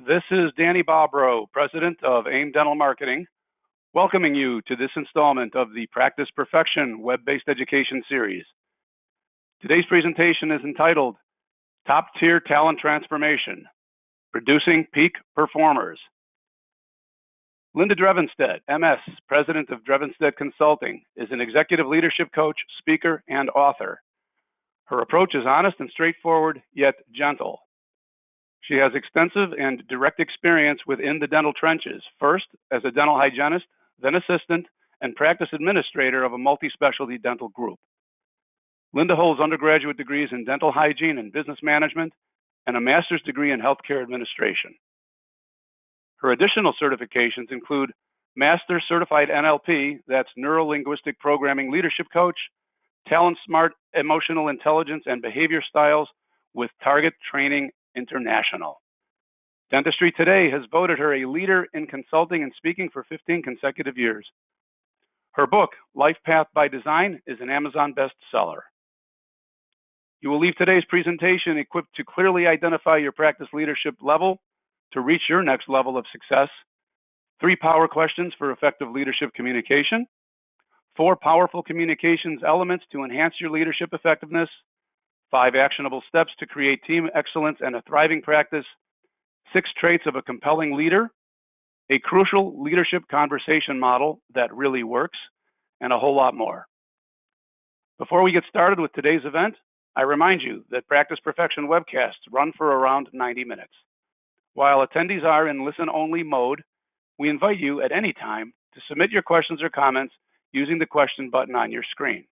This is Danny Bobrow, President of AIM Dental Marketing, welcoming you to this installment of the Practice Perfection web-based education series. Today's presentation is entitled Top Tier Talent Transformation, Producing Peak Performers. Linda Drevenstedt, MS, President of Drevenstedt Consulting, is an executive leadership coach, speaker, and author. Her approach is honest and straightforward, yet gentle. She has extensive and direct experience within the dental trenches, first as a dental hygienist, then assistant, and practice administrator of a multi-specialty dental group. Linda holds undergraduate degrees in dental hygiene and business management and a master's degree in healthcare administration. Her additional certifications include Master Certified NLP, that's Neuro Linguistic Programming Leadership Coach, Talent Smart Emotional Intelligence and Behavior Styles with Target Training International. Dentistry Today has voted her a leader in consulting and speaking for 15 consecutive years. Her book, Life Path by Design, is an Amazon bestseller. You will leave today's presentation equipped to clearly identify your practice leadership level to reach your next level of success, 3 power questions for effective leadership communication, 4 powerful communications elements to enhance your leadership effectiveness, 5 actionable steps to create team excellence and a thriving practice, 6 traits of a compelling leader, a crucial leadership conversation model that really works, and a whole lot more. Before we get started with today's event, I remind you that Practice Perfection webcasts run for around 90 minutes. While attendees are in listen-only mode, we invite you at any time to submit your questions or comments using the question button on your screen.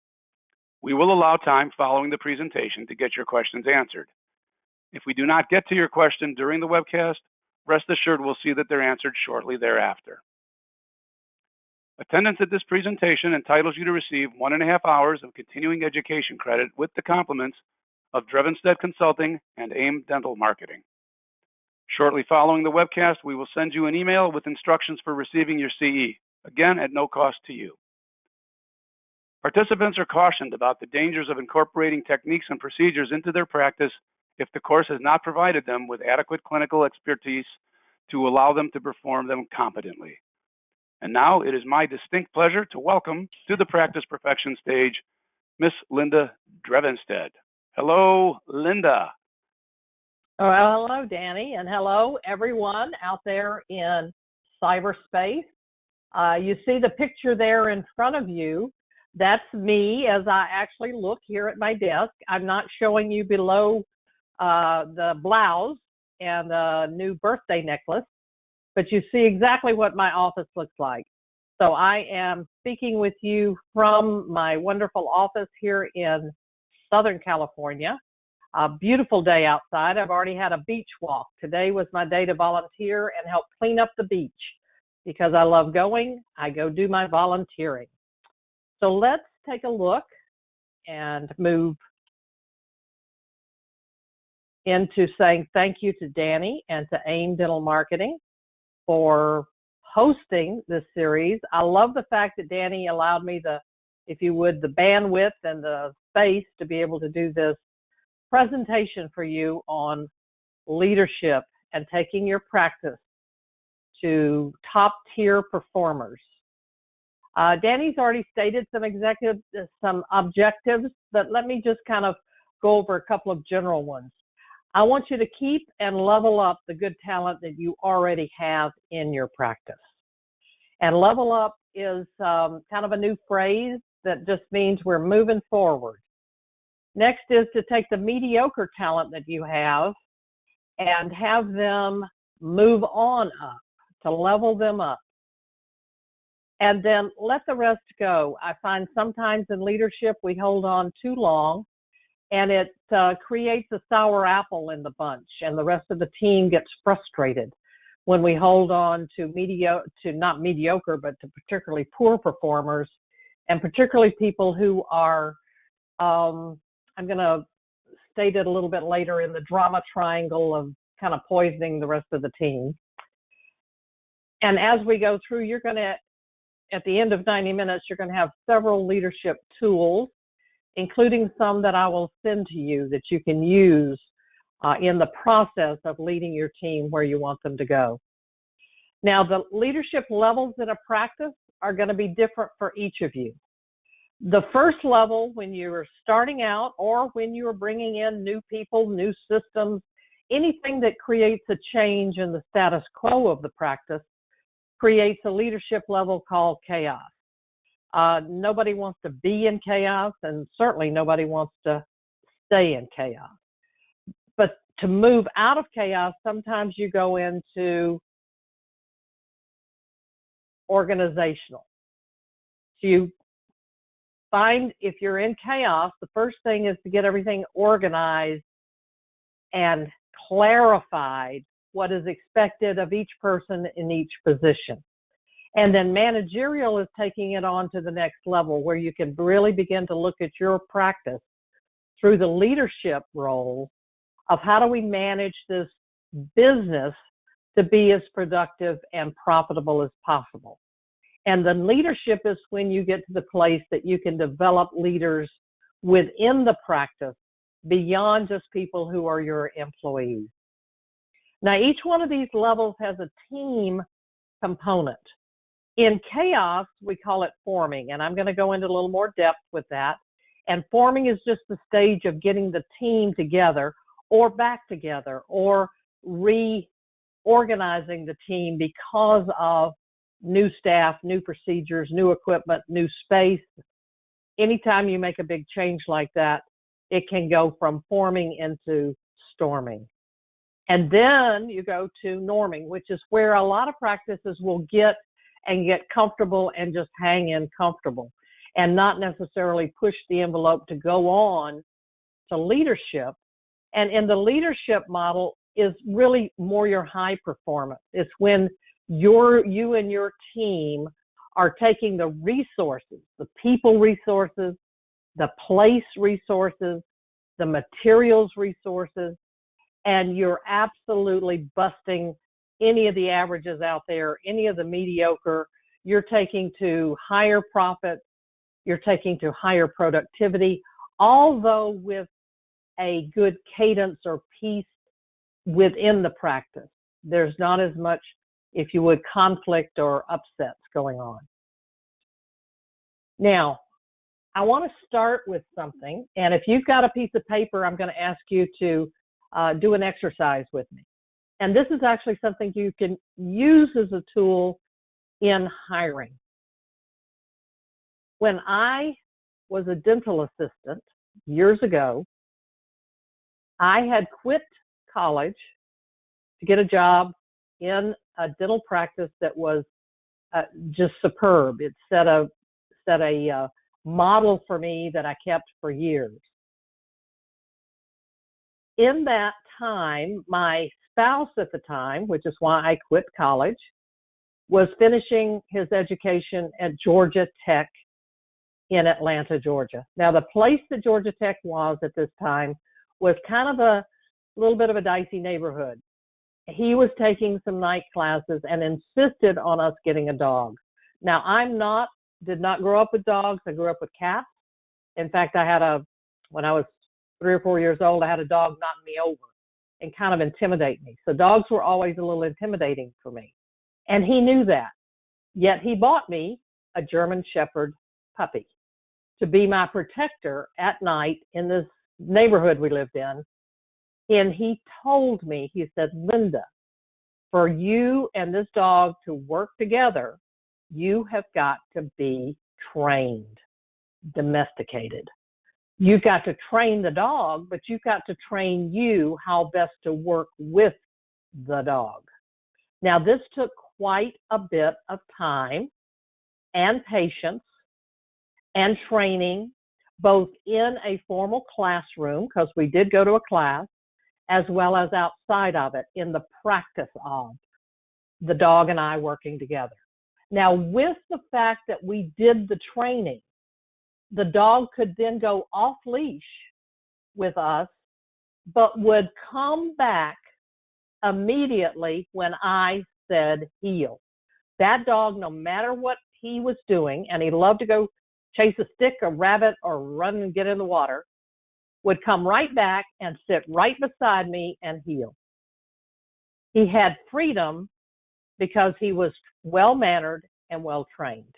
We will allow time following the presentation to get your questions answered. If we do not get to your question during the webcast, rest assured we'll see that they're answered shortly thereafter. Attendance at this presentation entitles you to receive 1.5 hours of continuing education credit with the compliments of Drevenstedt Consulting and AIM Dental Marketing. Shortly following the webcast, we will send you an email with instructions for receiving your CE, again at no cost to you. Participants are cautioned about the dangers of incorporating techniques and procedures into their practice if the course has not provided them with adequate clinical expertise to allow them to perform them competently. And now it is my distinct pleasure to welcome to the Practice Perfection stage, Miss Linda Drevenstedt. Hello, Linda. Well, hello, Danny, and hello, everyone out there in cyberspace. You see the picture there in front of you. That's me as I actually look here at my desk. I'm not showing you below the blouse and the new birthday necklace, but you see exactly what my office looks like. So I am speaking with you from my wonderful office here in Southern California. A beautiful day outside. I've already had a beach walk. Today was my day to volunteer and help clean up the beach. Because I love going, I go do my volunteering. So let's take a look and move into saying thank you to Danny and to AIM Dental Marketing for hosting this series. I love the fact that Danny allowed me the bandwidth and the space to be able to do this presentation for you on leadership and taking your practice to top tier performers. Danny's already stated some objectives, but let me just kind of go over a couple of general ones. I want you to keep and level up the good talent that you already have in your practice. And level up is kind of a new phrase that just means we're moving forward. Next is to take the mediocre talent that you have and have them move on up, to level them up. And then let the rest go. I find sometimes in leadership we hold on too long, and it creates a sour apple in the bunch, and the rest of the team gets frustrated when we hold on to not mediocre, but to particularly poor performers, and particularly people who are, I'm going to state it a little bit later, in the drama triangle of kind of poisoning the rest of the team. And as we go through, you're going to, at the end of 90 minutes, you're going to have several leadership tools, including some that I will send to you that you can use in the process of leading your team where you want them to go. Now, the leadership levels in a practice are going to be different for each of you. The first level, when you're starting out or when you're bringing in new people, new systems, anything that creates a change in the status quo of the practice, creates a leadership level called chaos. Nobody wants to be in chaos, and certainly nobody wants to stay in chaos. But to move out of chaos, sometimes you go into organizational. So you find if you're in chaos, the first thing is to get everything organized and clarified what is expected of each person in each position. And then managerial is taking it on to the next level, where you can really begin to look at your practice through the leadership role of how do we manage this business to be as productive and profitable as possible. And the leadership is when you get to the place that you can develop leaders within the practice beyond just people who are your employees. Now, each one of these levels has a team component. In chaos, we call it forming, and I'm going to go into a little more depth with that. And forming is just the stage of getting the team together or back together or reorganizing the team because of new staff, new procedures, new equipment, new space. Anytime you make a big change like that, it can go from forming into storming. And then you go to norming, which is where a lot of practices will get comfortable and just hang in comfortable and not necessarily push the envelope to go on to leadership. And in the leadership model is really more your high performance. It's when you and your team are taking the resources, the people resources, the place resources, the materials resources, and you're absolutely busting any of the averages out there, any of the mediocre. You're taking to higher profits, you're taking to higher productivity, although with a good cadence or piece within the practice. There's not as much, if you would, conflict or upsets going on. Now, I want to start with something, and if you've got a piece of paper, I'm going to ask you to do an exercise with me. And this is actually something you can use as a tool in hiring. When I was a dental assistant years ago, I had quit college to get a job in a dental practice that was just superb. It set a model for me that I kept for years. In that time, my spouse at the time, which is why I quit college, was finishing his education at Georgia Tech in Atlanta, Georgia. Now, the place that Georgia Tech was at this time was kind of a little bit of a dicey neighborhood. He was taking some night classes and insisted on us getting a dog. Now, did not grow up with dogs. I grew up with cats. In fact, when I was 3 or 4 years old, I had a dog knock me over and kind of intimidate me. So dogs were always a little intimidating for me. And he knew that. Yet he bought me a German Shepherd puppy to be my protector at night in this neighborhood we lived in. And he told me, he said, Linda, for you and this dog to work together, you have got to be trained, domesticated. You've got to train the dog, but you've got to train you how best to work with the dog. Now, this took quite a bit of time and patience and training, both in a formal classroom, because we did go to a class, as well as outside of it in the practice of the dog and I working together. Now, with the fact that we did the training, the dog could then go off leash with us, but would come back immediately when I said heel. That dog, no matter what he was doing, and he loved to go chase a stick, a rabbit, or run and get in the water, would come right back and sit right beside me and heal. He had freedom because he was well-mannered and well-trained.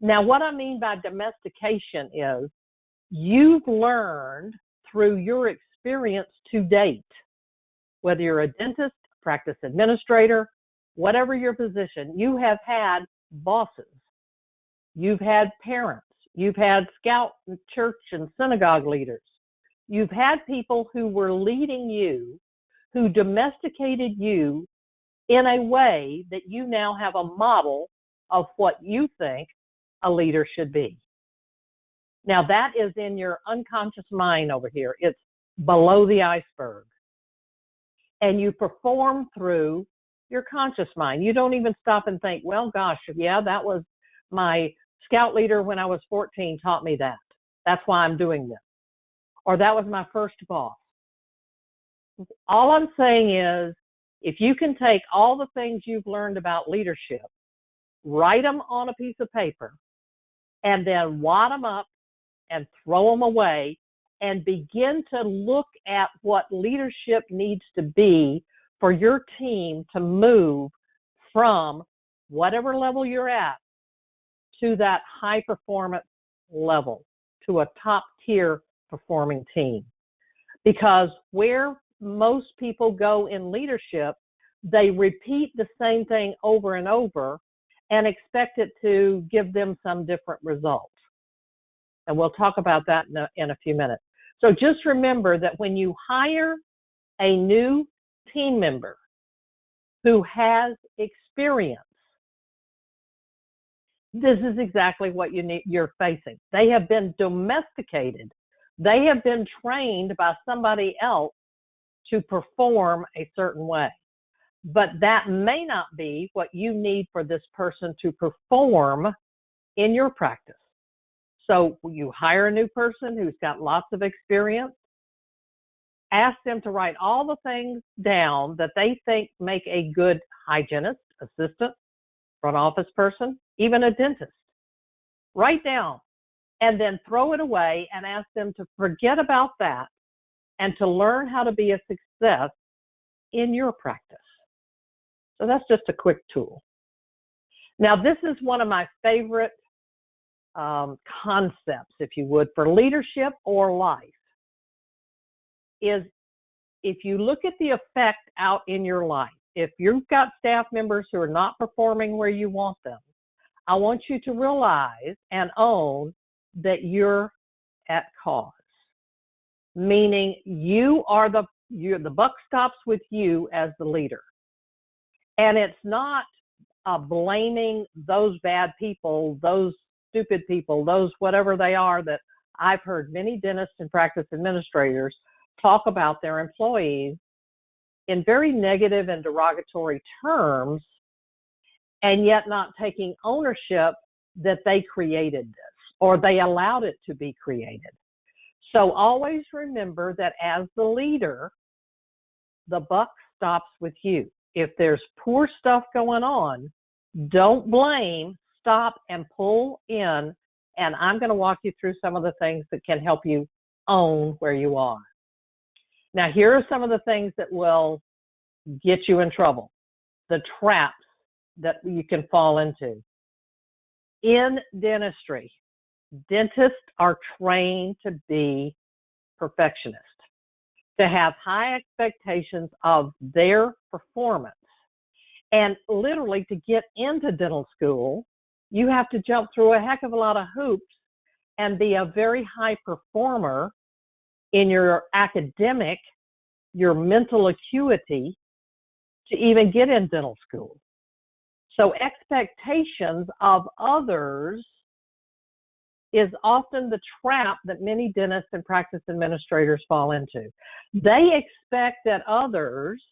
Now, what I mean by domestication is you've learned through your experience to date, whether you're a dentist, practice administrator, whatever your position, you have had bosses. You've had parents. You've had scout and church and synagogue leaders. You've had people who were leading you, who domesticated you in a way that you now have a model of what you think a leader should be. Now, that is in your unconscious mind over here. It's below the iceberg. And you perform through your conscious mind. You don't even stop and think, well, gosh, yeah, that was my scout leader when I was 14 taught me that. That's why I'm doing this. Or that was my first boss. All I'm saying is, if you can take all the things you've learned about leadership, write them on a piece of paper, and then wad them up and throw them away and begin to look at what leadership needs to be for your team to move from whatever level you're at to that high performance level, to a top tier performing team. Because where most people go in leadership, they repeat the same thing over and over and expect it to give them some different result. And we'll talk about that in a few minutes. So just remember that when you hire a new team member who has experience, this is exactly what you're facing. They have been domesticated. They have been trained by somebody else to perform a certain way. But that may not be what you need for this person to perform in your practice. So you hire a new person who's got lots of experience, ask them to write all the things down that they think make a good hygienist, assistant, front office person, even a dentist. Write down and then throw it away and ask them to forget about that and to learn how to be a success in your practice. So that's just a quick tool. Now, this is one of my favorite concepts, if you would, for leadership or life, is if you look at the effect out in your life, if you've got staff members who are not performing where you want them, I want you to realize and own that you're at cause. Meaning the buck stops with you as the leader. And it's not blaming those bad people, those stupid people, those whatever they are that I've heard many dentists and practice administrators talk about their employees in very negative and derogatory terms, and yet not taking ownership that they created this or they allowed it to be created. So always remember that as the leader, the buck stops with you. If there's poor stuff going on, don't blame, stop and pull in, and I'm going to walk you through some of the things that can help you own where you are. Now, here are some of the things that will get you in trouble, the traps that you can fall into. In dentistry, dentists are trained to be perfectionists, to have high expectations of their performance. And literally, to get into dental school, you have to jump through a heck of a lot of hoops and be a very high performer in your academic, your mental acuity to even get in dental school. So expectations of others is often the trap that many dentists and practice administrators fall into. They expect that others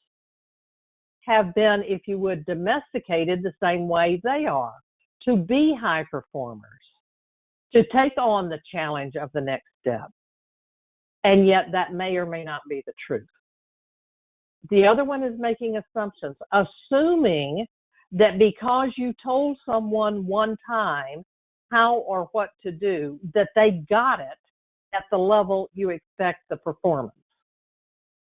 have been, if you would, domesticated the same way they are, to be high performers, to take on the challenge of the next step. And yet that may or may not be the truth. The other one is making assumptions, assuming that because you told someone one time how or what to do, that they got it at the level you expect the performance.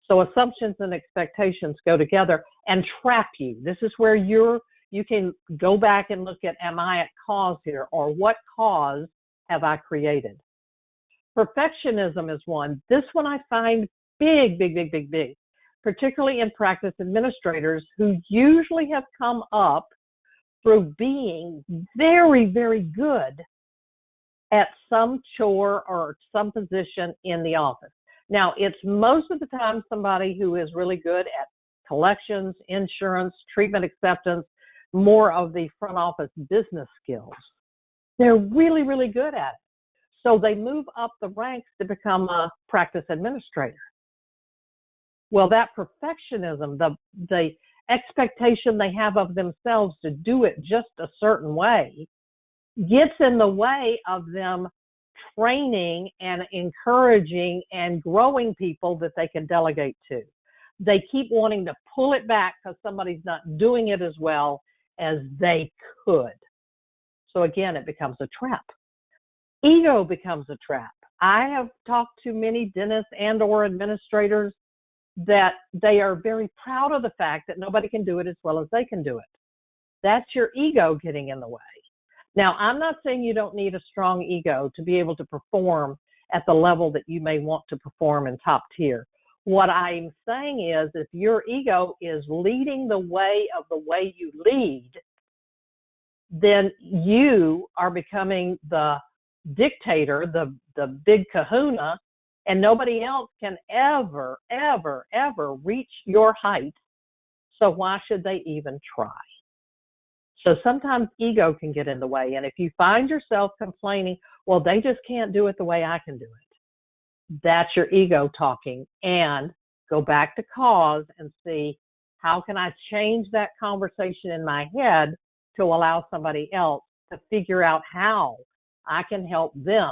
So assumptions and expectations go together and trap you. This is where you can go back and look at, am I at cause here, or what cause have I created? Perfectionism is one. This one I find big, particularly in practice administrators who usually have come up through being very, very good at some chore or some position in the office. Now, it's most of the time somebody who is really good at collections, insurance, treatment acceptance, more of the front office business skills. They're really, really good at it. So they move up the ranks to become a practice administrator. Well, that perfectionism, the expectation they have of themselves to do it just a certain way, gets in the way of them training and encouraging and growing people that they can delegate to. They keep wanting to pull it back because somebody's not doing it as well as they could. So again, it becomes a trap. Ego becomes a trap. I have talked to many dentists and or administrators that they are very proud of the fact that nobody can do it as well as they can do it. That's your ego getting in the way. Now, I'm not saying you don't need a strong ego to be able to perform at the level that you may want to perform in top tier. What I'm saying is if your ego is leading the way of the way you lead, then you are becoming the dictator, the big kahuna, and nobody else can ever reach your height. So why should they even try? So sometimes ego can get in the way. And if you find yourself complaining, well, they just can't do it the way I can do it, that's your ego talking. And go back to cause and see, how can I change that conversation in my head to allow somebody else to figure out how I can help them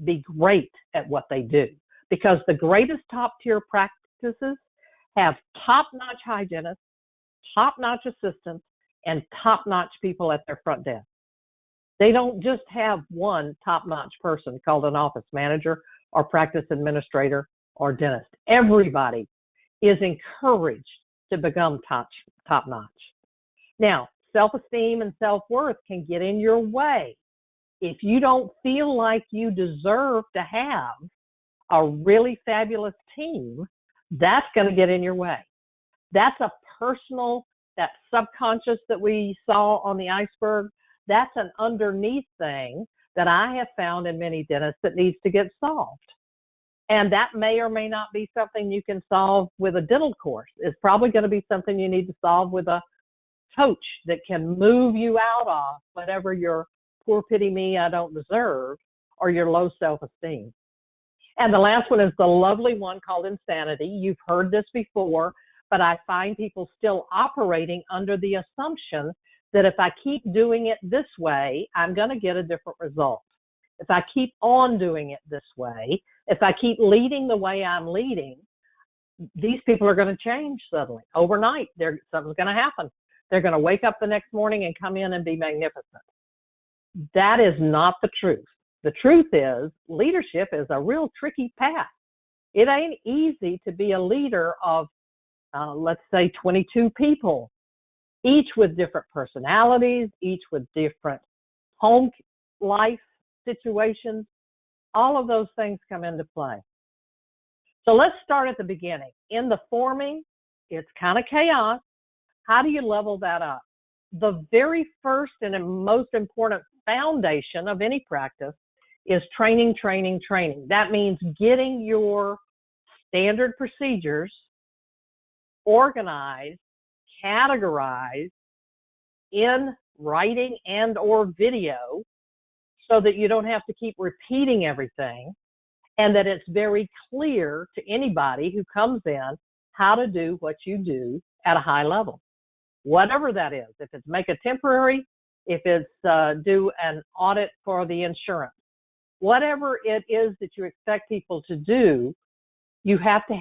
be great at what they do. Because the greatest top tier practices have top-notch hygienists, top-notch assistants, and top-notch people at their front desk. They don't just have one top-notch person called an office manager or practice administrator or dentist. Everybody is encouraged to become top-notch. Now, self-esteem and self-worth can get in your way. If you don't feel like you deserve to have a really fabulous team, that's going to get in your way. That's a personal, that subconscious that we saw on the iceberg, that's an underneath thing that I have found in many dentists that needs to get solved. And that may or may not be something you can solve with a dental course. It's probably going to be something you need to solve with a coach that can move you out of whatever your poor pity me, I don't deserve, or your low self-esteem. And the last one is the lovely one called insanity. You've heard this before, but I find people still operating under the assumption that if I keep doing it this way, I'm going to get a different result. If I keep on doing it this way, if I keep leading the way I'm leading, these people are going to change suddenly. Overnight, something's going to happen. They're going to wake up the next morning and come in and be magnificent. That is not the truth. The truth is, leadership is a real tricky path. It ain't easy to be a leader of, let's say, 22 people, each with different personalities, each with different home life situations. All of those things come into play. So let's start at the beginning. In the forming, it's kind of chaos. How do you level that up? The very first and most important foundation of any practice is training. That means getting your standard procedures organized, categorized in writing and or video so that you don't have to keep repeating everything, and that it's very clear to anybody who comes in how to do what you do at a high level. Whatever that is, if it's make a temporary, if it's do an audit for the insurance, whatever it is that you expect people to do, you have to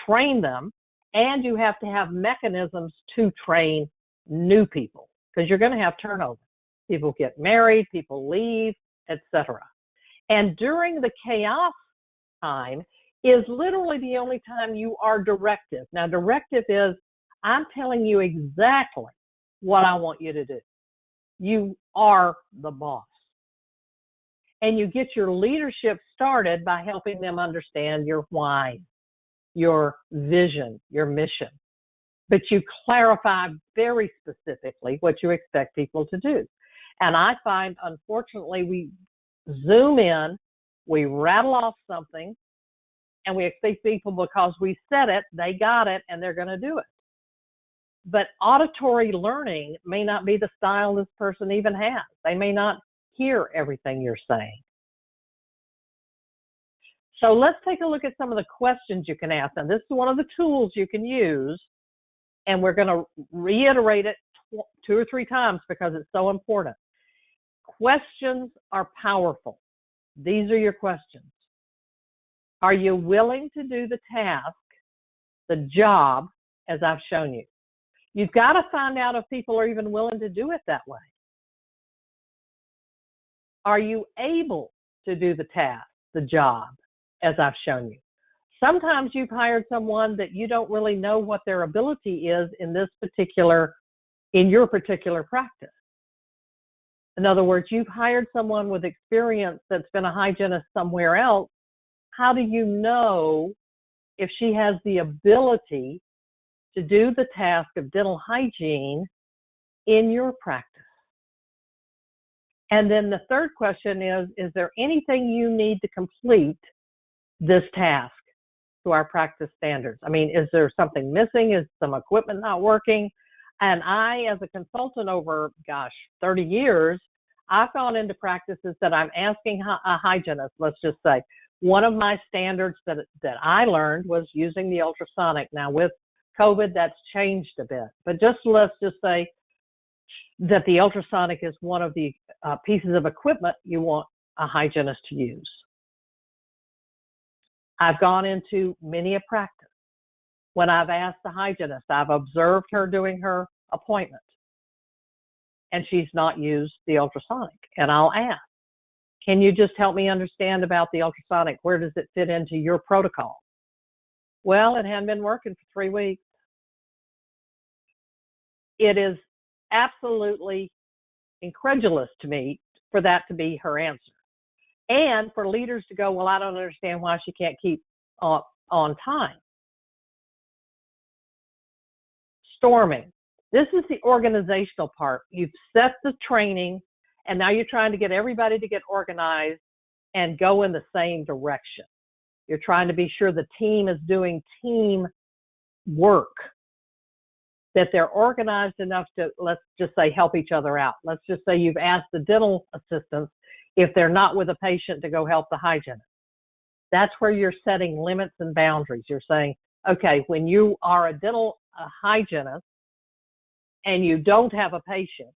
train them, and you have to have mechanisms to train new people, because you're going to have turnover. People get married, people leave, etc. And during the chaos time is literally the only time you are directive. Now, directive is I'm telling you exactly what I want you to do. You are the boss. And you get your leadership started by helping them understand your why, your vision, your mission. But you clarify very specifically what you expect people to do. And I find, unfortunately, we zoom in, we rattle off something, and we expect people because we said it, they got it, and they're going to do it. But auditory learning may not be the style this person even has. They may not hear everything you're saying. So let's take a look at some of the questions you can ask. And this is one of the tools you can use, and we're going to reiterate it 2 or 3 times because it's so important. Questions are powerful. These are your questions. Are you willing to do the task, the job, as I've shown you? You've got to find out if people are even willing to do it that way. Are you able to do the task, the job, as I've shown you? Sometimes you've hired someone that you don't really know what their ability is in your particular practice. In other words, you've hired someone with experience that's been a hygienist somewhere else. How do you know if she has the ability to do the task of dental hygiene in your practice? And then the third question is there anything you need to complete this task to our practice standards? I mean, is there something missing? Is some equipment not working? And I, as a consultant over, 30 years, I've gone into practices that I'm asking a hygienist, let's just say. One of my standards that I learned was using the ultrasonic. Now, with COVID, that's changed a bit. But let's just say that the ultrasonic is one of the pieces of equipment you want a hygienist to use. I've gone into many a practice. When I've asked the hygienist, I've observed her doing her appointment, and she's not used the ultrasonic. And I'll ask, can you just help me understand about the ultrasonic? Where does it fit into your protocol? Well, it hadn't been working for 3 weeks. It is absolutely incredulous to me for that to be her answer. And for leaders to go, well, I don't understand why she can't keep on time. Storming. This is the organizational part. You've set the training, and now you're trying to get everybody to get organized and go in the same direction. You're trying to be sure the team is doing team work, that they're organized enough to, let's just say, help each other out. Let's just say you've asked the dental assistants if they're not with a patient to go help the hygienist. That's where you're setting limits and boundaries. You're saying, okay, when you are a dental hygienist and you don't have a patient,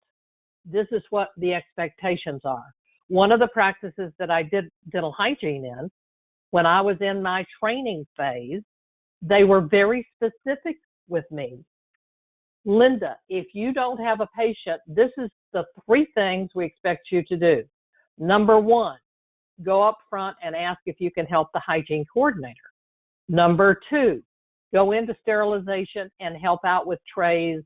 this is what the expectations are. One of the practices that I did dental hygiene in, when I was in my training phase, they were very specific with me. Linda, if you don't have a patient, this is the 3 things we expect you to do. Number 1, go up front and ask if you can help the hygiene coordinator. Number 2, go into sterilization and help out with trays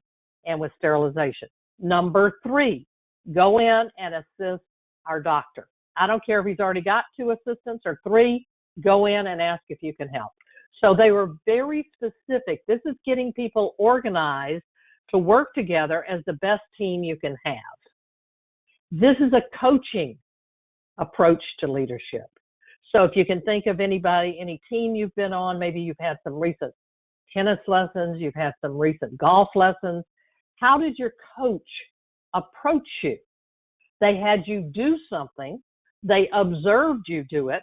and with sterilization. Number 3, go in and assist our doctor. I don't care if he's already got 2 assistants or 3, go in and ask if you can help. So they were very specific. This is getting people organized to work together as the best team you can have. This is a coaching approach to leadership. So if you can think of anybody, any team you've been on, maybe you've had some recent tennis lessons, you've had some recent golf lessons. How did your coach approach you? They had you do something, they observed you do it,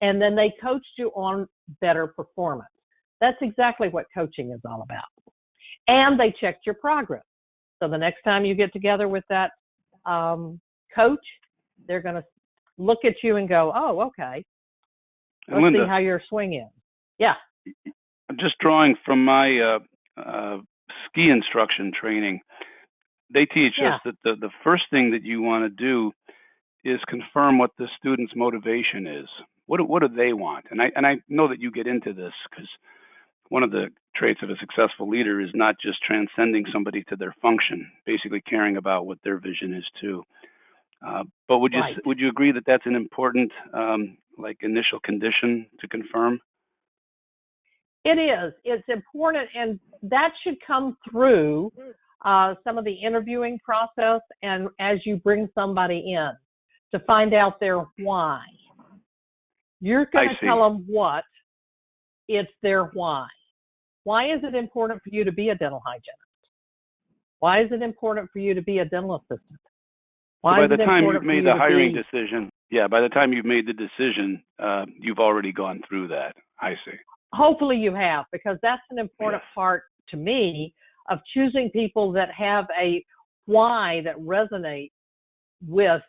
and then they coached you on better performance. That's exactly what coaching is all about. And they checked your progress. So the next time you get together with that coach, they're going to look at you and go, oh, okay. Let's Linda, see how your swing is. Yeah. I'm just drawing from my ski instruction training. They teach us that the first thing that you want to do is confirm what the student's motivation is. What do they want? And I know that you get into this because one of the traits of a successful leader is not just transcending somebody to their function, basically caring about what their vision is too. But would you agree that that's an important initial condition to confirm? It is. It's important, and that should come through some of the interviewing process and as you bring somebody in to find out their why. You're going to tell them what, it's their why. Why is it important for you to be a dental hygienist? Why is it important for you to be a dental assistant? Why so by the time you've made the hiring decision, by the time you've made the decision, you've already gone through that. I see. Hopefully you have, because that's an important part to me of choosing people that have a why that resonates with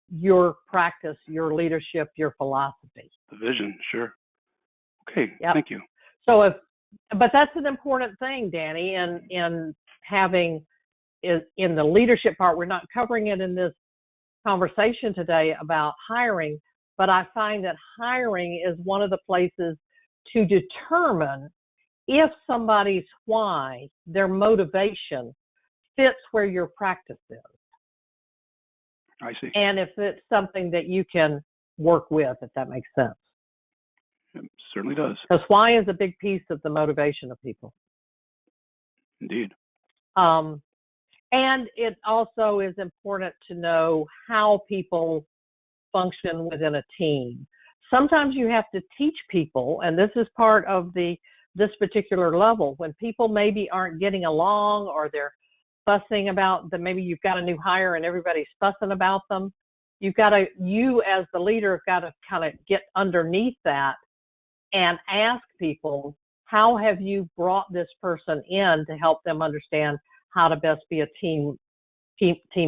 your practice, your leadership, your philosophy. The vision, sure. Okay, Thank you. So but that's an important thing, Danny, in having in the leadership part. We're not covering it in this conversation today about hiring, but I find that hiring is one of the places to determine if somebody's why, their motivation, fits where your practice is. I see. And if it's something that you can work with, if that makes sense. It certainly does. Because why is a big piece of the motivation of people. Indeed. And it also is important to know how people function within a team. Sometimes you have to teach people, and this is part of this particular level, when people maybe aren't getting along or they're fussing about them. Maybe you've got a new hire and everybody's fussing about them. You as the leader have got to kind of get underneath that and ask people, how have you brought this person in to help them understand how to best be a team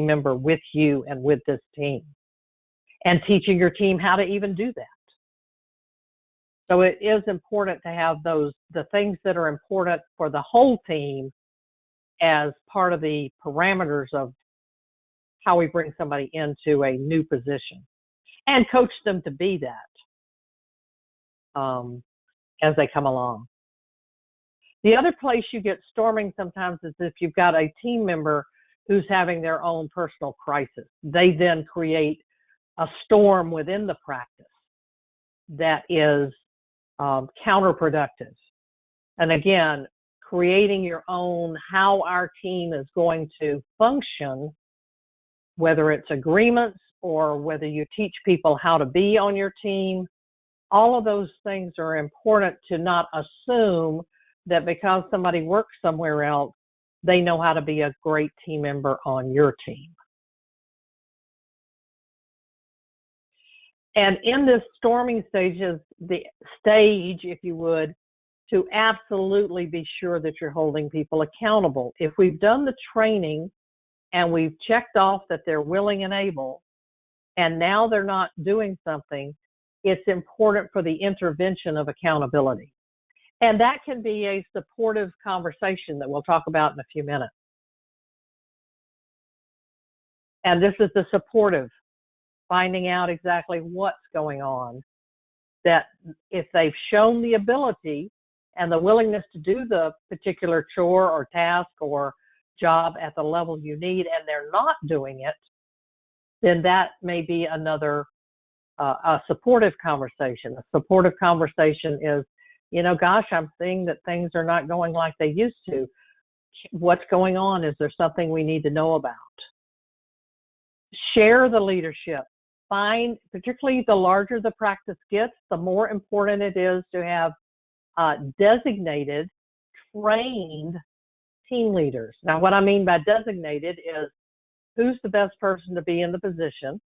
member with you and with this team, and teaching your team how to even do that. So it is important to have the things that are important for the whole team as part of the parameters of how we bring somebody into a new position, and coach them to be that as they come along. The other place you get storming sometimes is if you've got a team member who's having their own personal crisis. They then create a storm within the practice that is counterproductive. And again, creating your own, how our team is going to function, whether it's agreements or whether you teach people how to be on your team, all of those things are important to not assume that because somebody works somewhere else, they know how to be a great team member on your team. And in this storming stage is the stage, if you would, to absolutely be sure that you're holding people accountable. If we've done the training and we've checked off that they're willing and able, and now they're not doing something, it's important for the intervention of accountability. And that can be a supportive conversation that we'll talk about in a few minutes. And this is the supportive, finding out exactly what's going on, that if they've shown the ability and the willingness to do the particular chore or task or job at the level you need, and they're not doing it, then that may be another a supportive conversation. A supportive conversation is, gosh, I'm seeing that things are not going like they used to. What's going on? Is there something we need to know about? Share the leadership. Find, particularly the larger the practice gets, the more important it is to have designated, trained team leaders. Now, what I mean by designated is who's the best person to be in the position.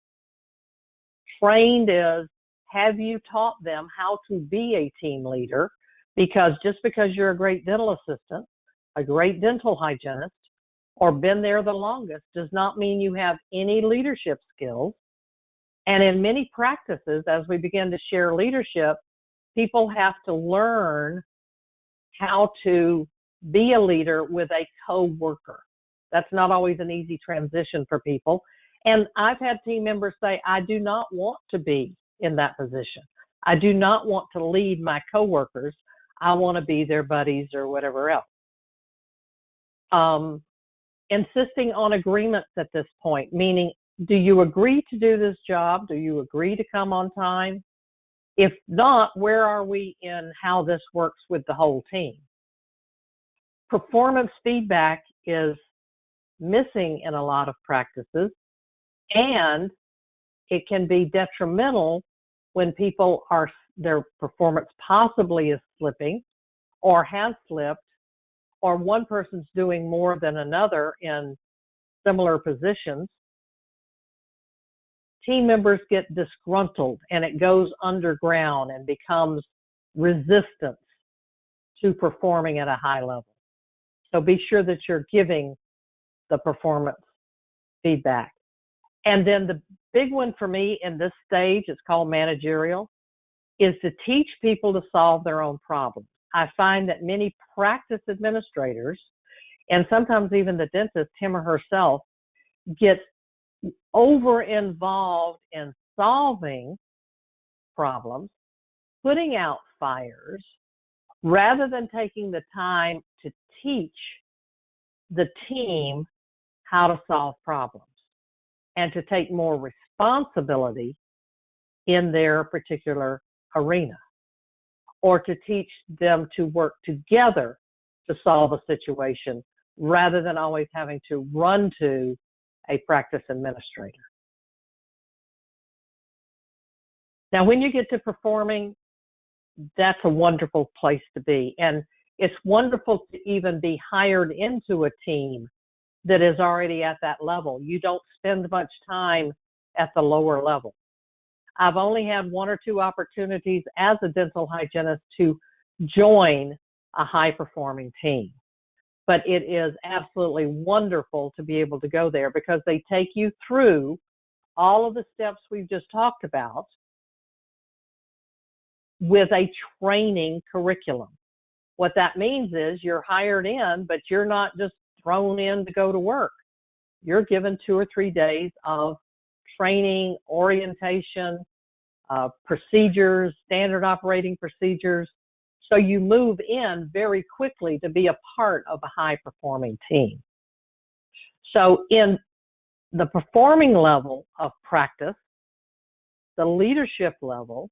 Trained is, have you taught them how to be a team leader? Because just because you're a great dental assistant, a great dental hygienist, or been there the longest does not mean you have any leadership skills. And in many practices, as we begin to share leadership, people have to learn how to be a leader with a co-worker. That's not always an easy transition for people. And I've had team members say, I do not want to be in that position. I do not want to lead my coworkers. I want to be their buddies or whatever else. Insisting on agreements at this point, meaning, do you agree to do this job? Do you agree to come on time? If not, where are we in how this works with the whole team? Performance feedback is missing in a lot of practices, and it can be detrimental when their performance possibly is slipping or has slipped, or one person's doing more than another in similar positions. Team members get disgruntled and it goes underground and becomes resistance to performing at a high level. So be sure that you're giving the performance feedback. And then the big one for me in this stage, it's called managerial, is to teach people to solve their own problems. I find that many practice administrators, and sometimes even the dentist, him or herself, gets over involved in solving problems, putting out fires, rather than taking the time to teach the team how to solve problems and to take more responsibility in their particular arena, or to teach them to work together to solve a situation rather than always having to run to a practice administrator. Now, when you get to performing, that's a wonderful place to be. And it's wonderful to even be hired into a team that is already at that level. You don't spend much time at the lower level. I've only had one or two opportunities as a dental hygienist to join a high-performing team. But it is absolutely wonderful to be able to go there because they take you through all of the steps we've just talked about with a training curriculum. What that means is you're hired in, but you're not just thrown in to go to work. You're given 2 or 3 days of training, orientation, procedures, standard operating procedures. So you move in very quickly to be a part of a high-performing team. So in the performing level of practice, the leadership level,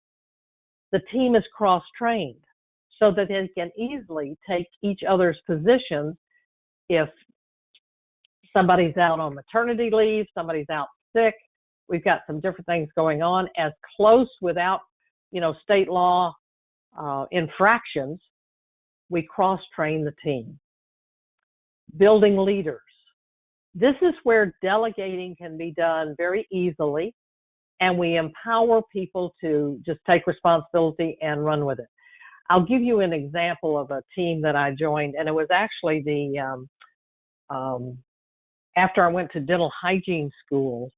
the team is cross-trained so that they can easily take each other's positions. If somebody's out on maternity leave, somebody's out sick, we've got some different things going on, as close without, state law infractions, we cross-train the team. Building leaders. This is where delegating can be done very easily, and we empower people to just take responsibility and run with it. I'll give you an example of a team that I joined, and it was actually after I went to dental hygiene school.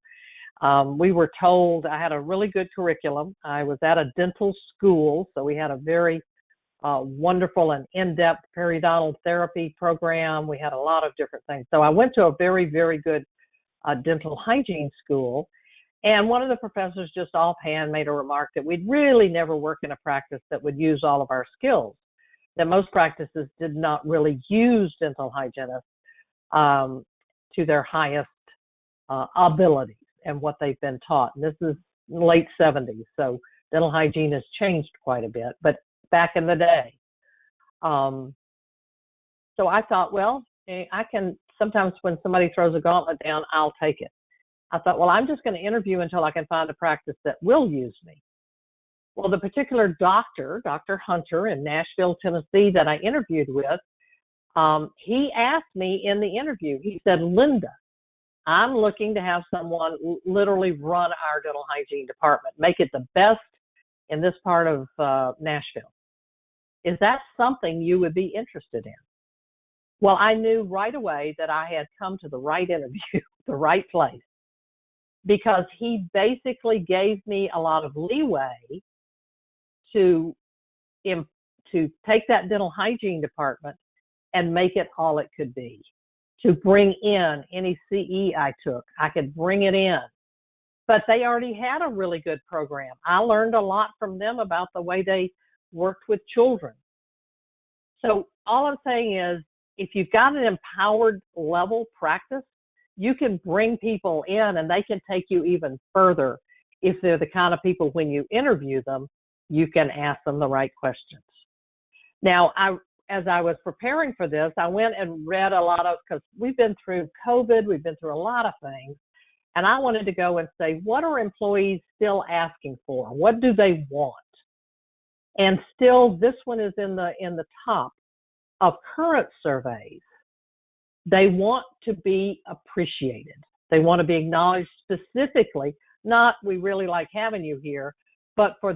We were told I had a really good curriculum. I was at a dental school, so we had a very wonderful and in-depth periodontal therapy program. We had a lot of different things. So I went to a very, very good dental hygiene school, and one of the professors just offhand made a remark that we'd really never work in a practice that would use all of our skills, that most practices did not really use dental hygienists to their highest abilities and what they've been taught. And this is late 70s, so dental hygiene has changed quite a bit, but back in the day. So I thought, well, I can, sometimes when somebody throws a gauntlet down, I'll take it. I thought, well, I'm just going to interview until I can find a practice that will use me. Well, the particular doctor, Dr. Hunter in Nashville, Tennessee, that I interviewed with, he asked me in the interview, he said, Linda, I'm looking to have someone literally run our dental hygiene department, make it the best in this part of Nashville. Is that something you would be interested in? Well, I knew right away that I had come to the right interview, the right place, because he basically gave me a lot of leeway to take that dental hygiene department and make it all it could be. to bring in any CE I took. I could bring it in. But they already had a really good program. I learned a lot from them about the way they worked with children. So all I'm saying is, if you've got an empowered level practice, you can bring people in and they can take you even further if they're the kind of people, when you interview them, you can ask them the right questions. Now, as I was preparing for this, I went and read a lot of, because we've been through COVID, we've been through a lot of things, and I wanted to go and say, what are employees still asking for? What do they want? And still, this one is in the top of current surveys. They want to be appreciated. They want to be acknowledged specifically, not we really like having you here, but for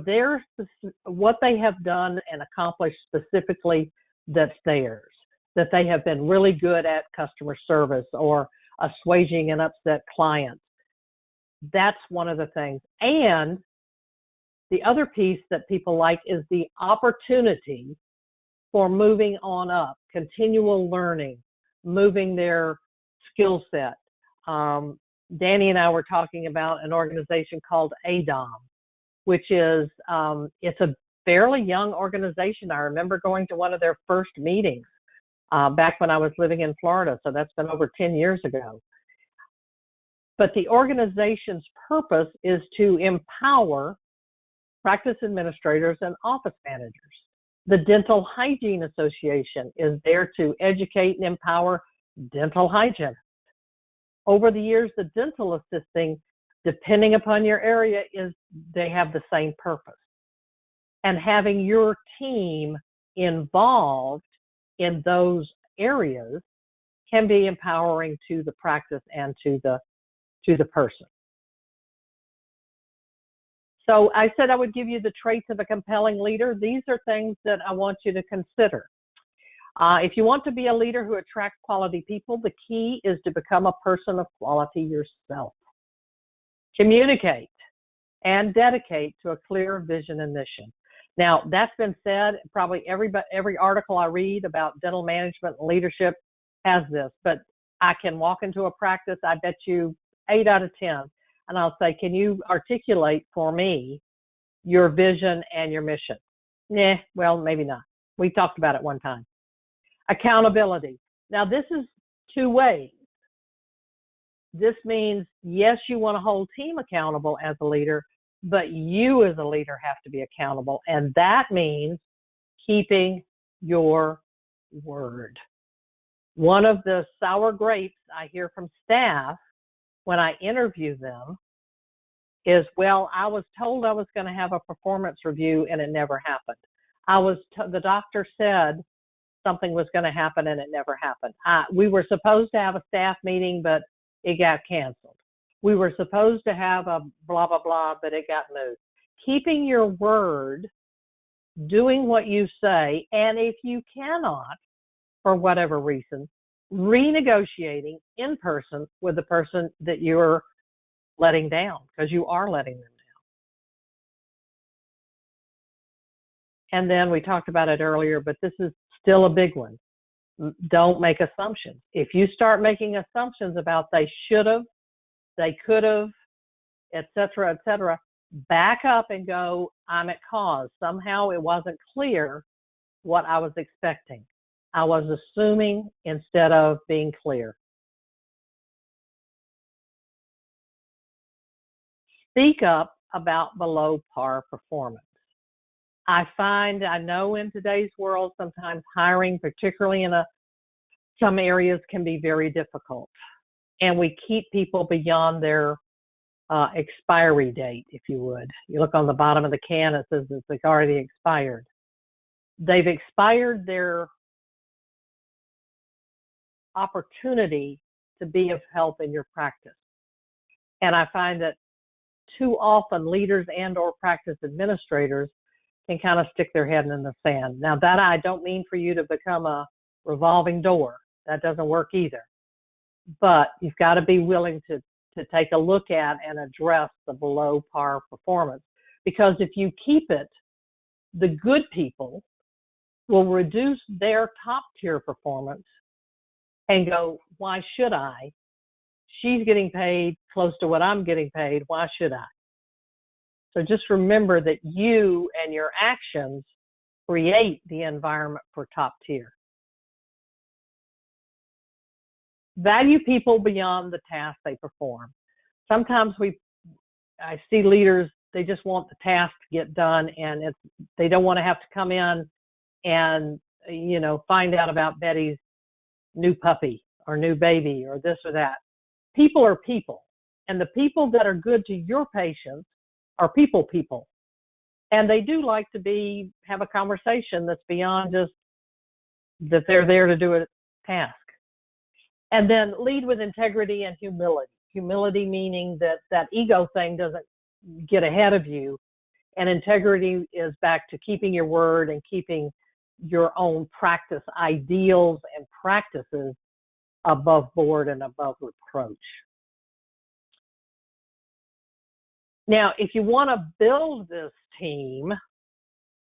what they have done and accomplished specifically that's theirs, that they have been really good at customer service or assuaging an upset client. That's one of the things. And the other piece that people like is the opportunity for moving on up, continual learning, moving their skill set. Danny and I were talking about an organization called ADOM, which is, it's a fairly young organization. I remember going to one of their first meetings back when I was living in Florida, so that's been over 10 years ago. But the organization's purpose is to empower practice administrators and office managers. The Dental Hygiene Association is there to educate and empower dental hygienists. Over the years, the dental assisting, depending upon your area, they have the same purpose. And having your team involved in those areas can be empowering to the practice and to the person. So I said I would give you the traits of a compelling leader. These are things that I want you to consider. If you want to be a leader who attracts quality people, the key is to become a person of quality yourself. Communicate and dedicate to a clear vision and mission. Now, that's been said, probably every article I read about dental management and leadership has this, but I can walk into a practice, I bet you 8 out of 10, and I'll say, can you articulate for me your vision and your mission? Well, maybe not. We talked about it one time. Accountability. Now, this is two ways. This means, yes, you want to hold team accountable as a leader, but you as a leader have to be accountable. And that means keeping your word. One of the sour grapes I hear from staff when I interview them is, well, I was told I was going to have a performance review and it never happened. The doctor said something was going to happen and it never happened. We were supposed to have a staff meeting, but it got canceled. We were supposed to have a blah, blah, blah, but it got moved. Keeping your word, doing what you say, and if you cannot, for whatever reason, renegotiating in person with the person that you're letting down, because you are letting them down. And then we talked about it earlier, but this is still a big one. Don't make assumptions. If you start making assumptions about they should have, they could have, et cetera, back up and go, I'm at cause. Somehow it wasn't clear what I was expecting. I was assuming instead of being clear. Speak up about below par performance. I know in today's world, sometimes hiring, particularly in some areas, can be very difficult. And we keep people beyond their expiry date, if you would. You look on the bottom of the can, it says it's already expired. They've expired their opportunity to be of help in your practice. And I find that too often leaders and or practice administrators can kind of stick their head in the sand. Now, that I don't mean for you to become a revolving door. That doesn't work either. But you've got to be willing to take a look at and address the below par performance. Because if you keep it, the good people will reduce their top tier performance and go, why should I? She's getting paid close to what I'm getting paid. Why should I? So just remember that you and your actions create the environment for top tier. Value people beyond the task they perform. Sometimes I see leaders, they just want the task to get done, and they don't want to have to come in and, find out about Betty's new puppy or new baby or this or that. People are people, and the people that are good to your patients are people. And they do like to have a conversation that's beyond just that they're there to do a task. And then lead with integrity and humility. Humility meaning that ego thing doesn't get ahead of you. And integrity is back to keeping your word and keeping your own practice ideals and practices above board and above reproach. Now, if you want to build this team,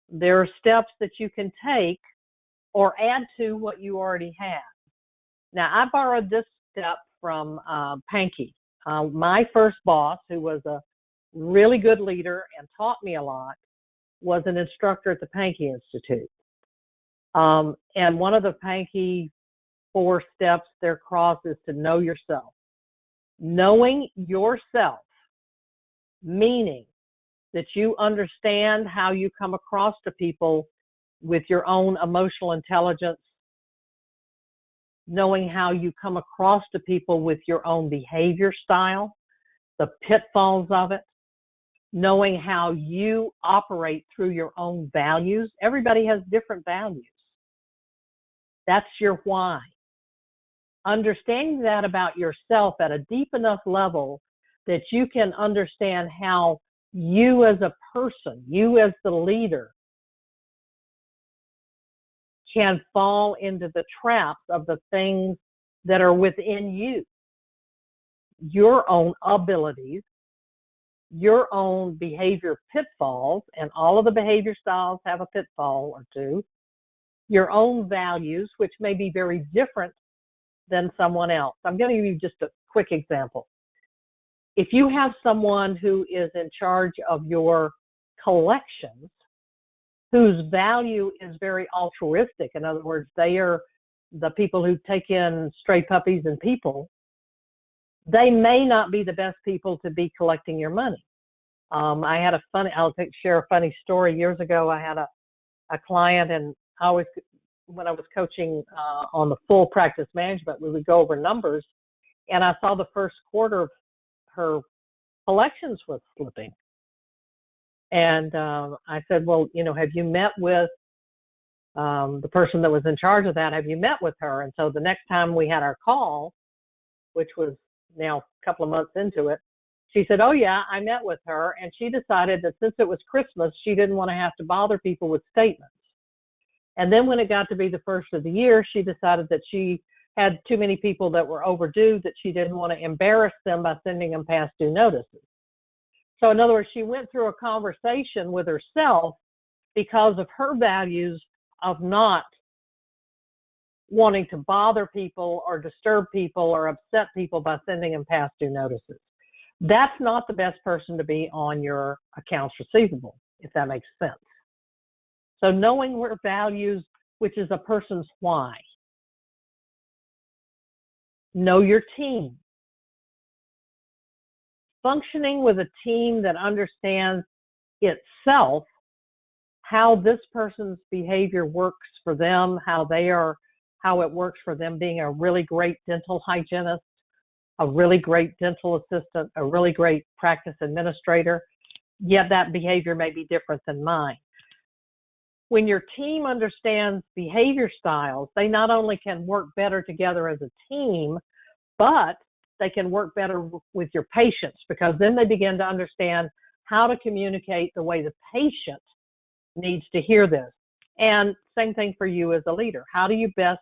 there are steps that you can take or add to what you already have. Now, I borrowed this step from Pankey. My first boss, who was a really good leader and taught me a lot, was an instructor at the Pankey Institute. And one of the Pankey 4 steps they're across is to know yourself. Knowing yourself, meaning that you understand how you come across to people with your own emotional intelligence, knowing how you come across to people with your own behavior style, the pitfalls of it, knowing how you operate through your own values. Everybody has different values. That's your why. Understanding that about yourself at a deep enough level that you can understand how you as a person, you as the leader, can fall into the traps of the things that are within you. Your own abilities, your own behavior pitfalls, and all of the behavior styles have a pitfall or two. Your own values, which may be very different than someone else. I'm going to give you just a quick example. If you have someone who is in charge of your collections, whose value is very altruistic, in other words, they are the people who take in stray puppies and people, they may not be the best people to be collecting your money. I'll share a funny story. Years ago, I had a client, and when I was coaching on the full practice management, we would go over numbers, and I saw the first quarter of her collections was slipping. And I said, well, have you met with the person that was in charge of that? Have you met with her? And so the next time we had our call, which was now a couple of months into it, she said, oh, yeah, I met with her. And she decided that since it was Christmas, she didn't want to have to bother people with statements. And then when it got to be the first of the year, she decided that she had too many people that were overdue, that she didn't want to embarrass them by sending them past due notices. So in other words, she went through a conversation with herself because of her values of not wanting to bother people or disturb people or upset people by sending them past due notices. That's not the best person to be on your accounts receivable, if that makes sense. So knowing where values, which is a person's why. Know your team. Functioning with a team that understands itself, how this person's behavior works for them, how it works for them being a really great dental hygienist, a really great dental assistant, a really great practice administrator, yet that behavior may be different than mine. When your team understands behavior styles, they not only can work better together as a team, but they can work better with your patients, because then they begin to understand how to communicate the way the patient needs to hear this. And same thing for you as a leader. How do you best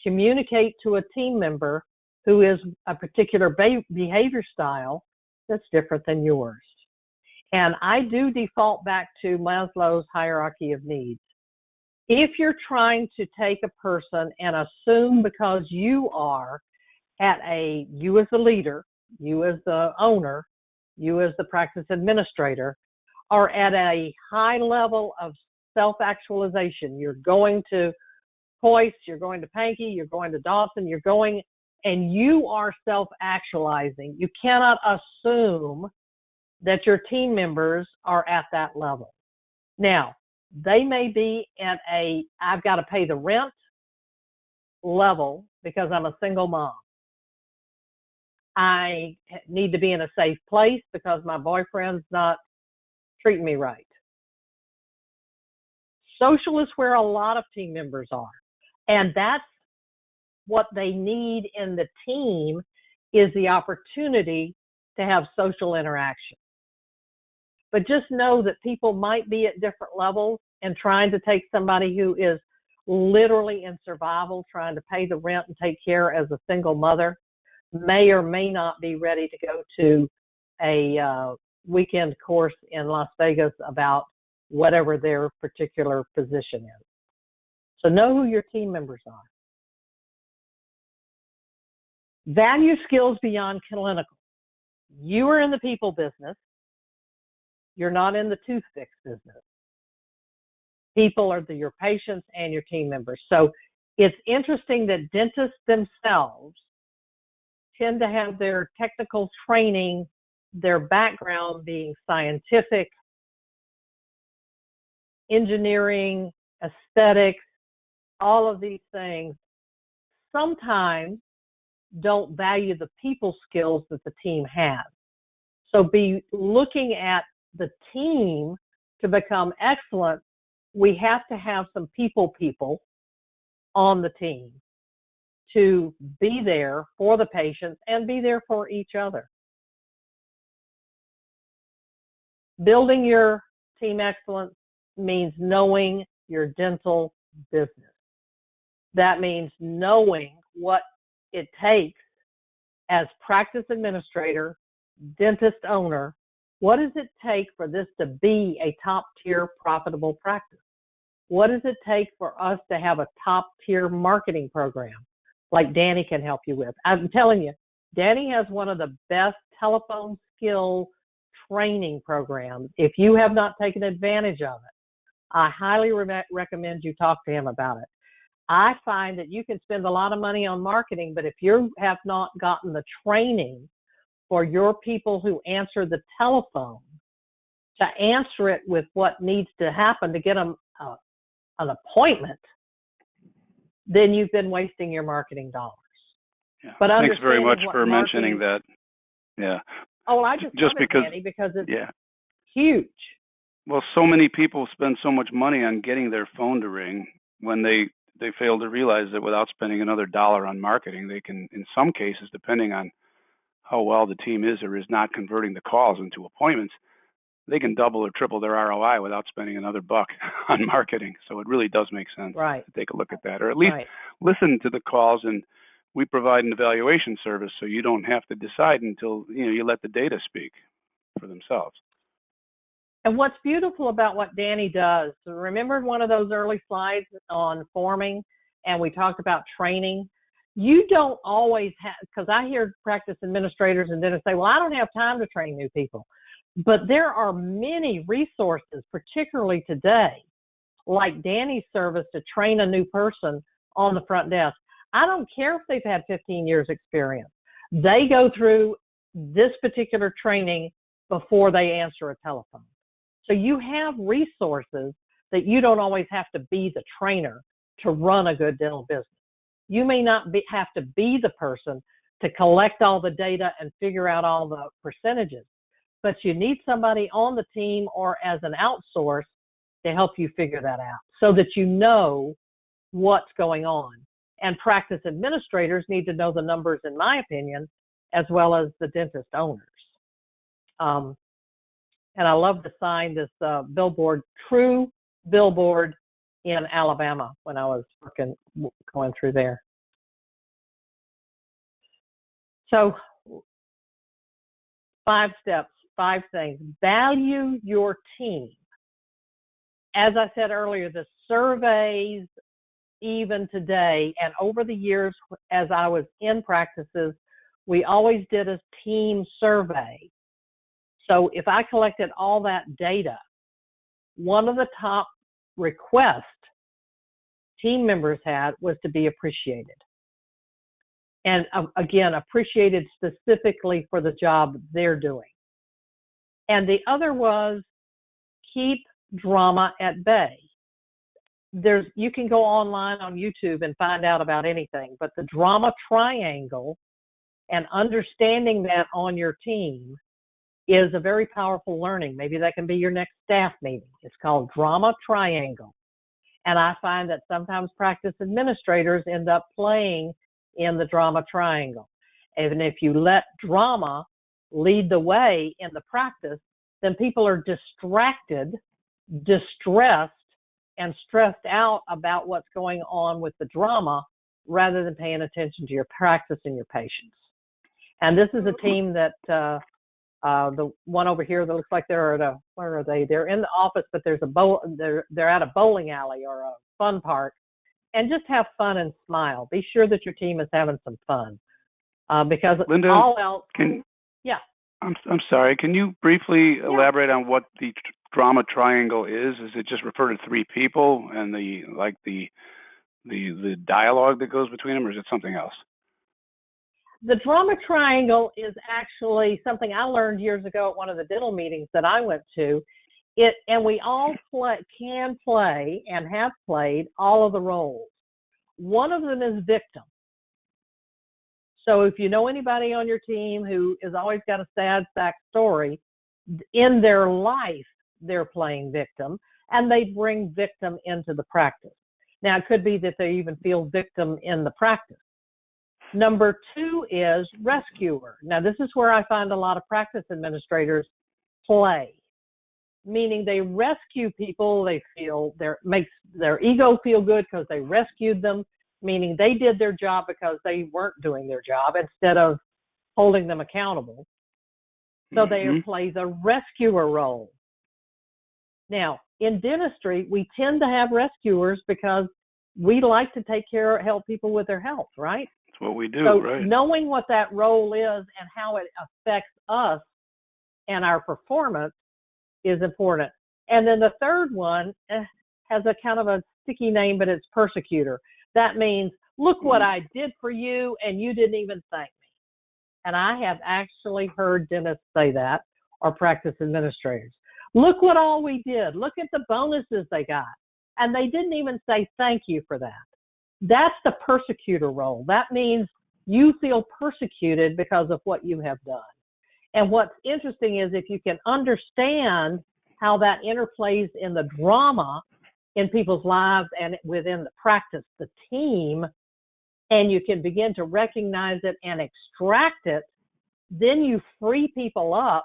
communicate to a team member who is a particular behavior style that's different than yours? And I do default back to Maslow's hierarchy of needs. If you're trying to take a person and assume because you are you as the leader, you as the owner, you as the practice administrator, are at a high level of self-actualization. You're going to Hoyce, you're going to Pankey, you're going to Dawson, and you are self-actualizing. You cannot assume that your team members are at that level. Now, they may be at I've got to pay the rent level because I'm a single mom. I need to be in a safe place because my boyfriend's not treating me right. Social is where a lot of team members are. And that's what they need in the team, is the opportunity to have social interaction. But just know that people might be at different levels, and trying to take somebody who is literally in survival, trying to pay the rent and take care as a single mother, may or may not be ready to go to a weekend course in Las Vegas about whatever their particular position is. So know who your team members are. Value skills beyond clinical. You are in the people business. You're not in the toothpicks business. People are your patients and your team members. So it's interesting that dentists themselves tend to have their technical training, their background being scientific, engineering, aesthetics, all of these things, sometimes don't value the people skills that the team has. So be looking at the team to become excellent. We have to have some people on the team to be there for the patients and be there for each other. Building your team excellence means knowing your dental business. That means knowing what it takes as practice administrator, dentist owner. What does it take for this to be a top-tier profitable practice? What does it take for us to have a top-tier marketing program like Danny can help you with? I'm telling you, Danny has one of the best telephone skill training programs. If you have not taken advantage of it, I highly recommend you talk to him about it. I find that you can spend a lot of money on marketing, but if you have not gotten the training for your people who answer the telephone to answer it with what needs to happen to get them an appointment, then you've been wasting your marketing dollars. Yeah. But thanks very much for mentioning that. Yeah. Oh, I just love it, Danny, because it's huge. Well, so many people spend so much money on getting their phone to ring when they fail to realize that without spending another dollar on marketing, they can, in some cases, depending on how well the team is or is not converting the calls into appointments, they can double or triple their ROI without spending another buck on marketing. So it really does make sense to take a look at that, or at least listen to the calls. And we provide an evaluation service, so you don't have to decide until you let the data speak for themselves. And what's beautiful about what Danny does, remember one of those early slides on forming, and we talked about training? You don't always have, because I hear practice administrators and dentists say, well, I don't have time to train new people. But there are many resources, particularly today, like Danny's service to train a new person on the front desk. I don't care if they've had 15 years experience. They go through this particular training before they answer a telephone. So you have resources that you don't always have to be the trainer to run a good dental business. You may not have to be the person to collect all the data and figure out all the percentages, but you need somebody on the team or as an outsource to help you figure that out so that you know what's going on. And practice administrators need to know the numbers, in my opinion, as well as the dentist owners. And I love to sign this billboard, True Billboard in Alabama when I was going through there. So 5 steps, 5 things. Value your team. as I said earlier, the surveys, even today, and over the years as I was in practices, we always did a team survey. So if I collected all that data, one of the top requests team members had was to be appreciated. And again, appreciated specifically for the job they're doing. And the other was keep drama at bay. You can go online on YouTube and find out about anything, but the drama triangle and understanding that on your team is a very powerful learning. Maybe that can be your next staff meeting. It's called drama triangle. And I find that sometimes practice administrators end up playing in the drama triangle. And if you let drama lead the way in the practice, then people are distracted, distressed, and stressed out about what's going on with the drama rather than paying attention to your practice and your patients. And this is a team that the one over here that looks like they're at where are they? They're in the office, but there's they're at a bowling alley or a fun park, and just have fun and smile. Be sure that your team is having some fun, because Linda, all else. Yeah. I'm sorry. Can you briefly elaborate on what the drama triangle is? Is it just refer to three people and the dialogue that goes between them, or is it something else? The drama triangle is actually something I learned years ago at one of the dental meetings that I went to. And we all can play and have played all of the roles. One of them is victim. So if you know anybody on your team who has always got a sad sack story, in their life, they're playing victim, and they bring victim into the practice. Now, it could be that they even feel victim in the practice. Number two is rescuer. Now, this is where I find a lot of practice administrators play, meaning they rescue people. They feel makes their ego feel good because they rescued them, meaning they did their job because they weren't doing their job instead of holding them accountable. So they play the rescuer role. Now, in dentistry, we tend to have rescuers because we like to help people with their health, right? That's what we do, so right? Knowing what that role is and how it affects us and our performance is important. And then the third one has a kind of a sticky name, but it's persecutor. That means, look what I did for you, and you didn't even thank me. And I have actually heard dentists say that, or practice administrators. Look what all we did. Look at the bonuses they got. And they didn't even say thank you for that. That's the persecutor role. That means you feel persecuted because of what you have done. And what's interesting is if you can understand how that interplays in the drama in people's lives and within the practice, the team, and you can begin to recognize it and extract it, then you free people up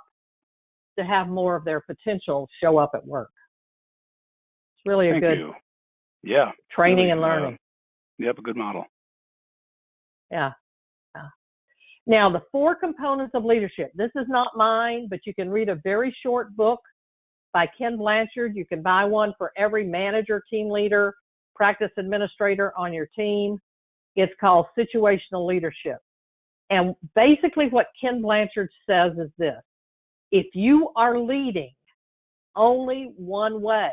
to have more of their potential show up at work. It's really a good training really, and learning. Yep, a good model. Yeah. Now, the 4 components of leadership. This is not mine, but you can read a very short book by Ken Blanchard. You can buy one for every manager, team leader, practice administrator on your team. It's called Situational Leadership. And basically what Ken Blanchard says is this: if you are leading only one way,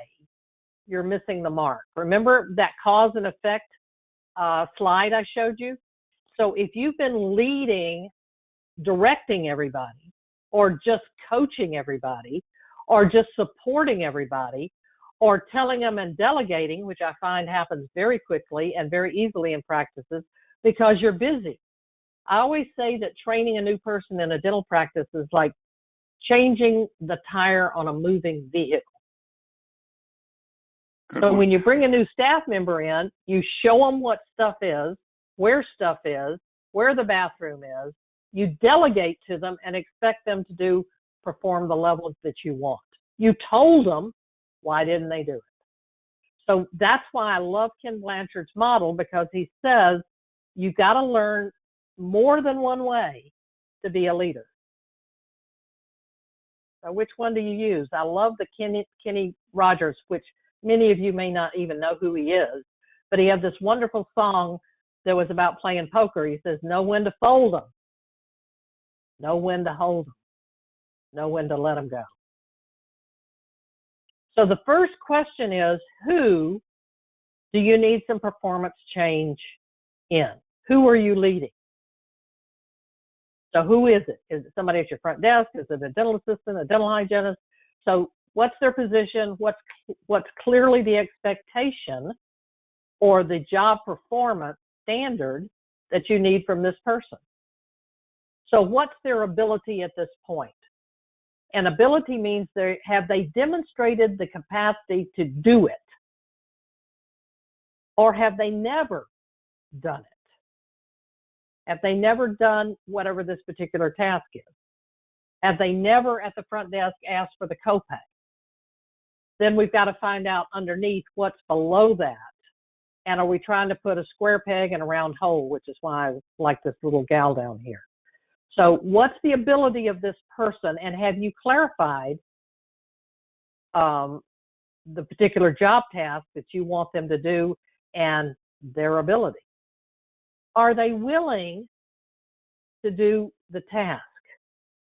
you're missing the mark. Remember that cause and effect slide I showed you? So if you've been leading, directing everybody, or just coaching everybody, or just supporting everybody, or telling them and delegating, which I find happens very quickly and very easily in practices because you're busy. I always say that training a new person in a dental practice is like changing the tire on a moving vehicle. So when you bring a new staff member in, you show them what stuff is, where the bathroom is. You delegate to them and expect them to perform the levels that you want. You told them, why didn't they do it? So that's why I love Ken Blanchard's model, because he says you've got to learn more than one way to be a leader. So which one do you use? I love the Kenny Rogers, which Many of you may not even know who he is, but he had this wonderful song that was about playing poker. He says, know when to fold them, know when to hold them, know when to let them go. So the first question is, who do you need some performance change in? Who are you leading? So who is it? Is it somebody at your front desk? Is it a dental assistant, a dental hygienist? So what's their position? What's clearly the expectation or the job performance standard that you need from this person? So what's their ability at this point? And ability means have they demonstrated the capacity to do it? Or have they never done it? Have they never done whatever this particular task is? Have they never at the front desk asked for the copay? Then we've got to find out underneath what's below that. And are we trying to put a square peg in a round hole, which is why I like this little gal down here. So what's the ability of this person, and have you clarified the particular job task that you want them to do and their ability? Are they willing to do the task?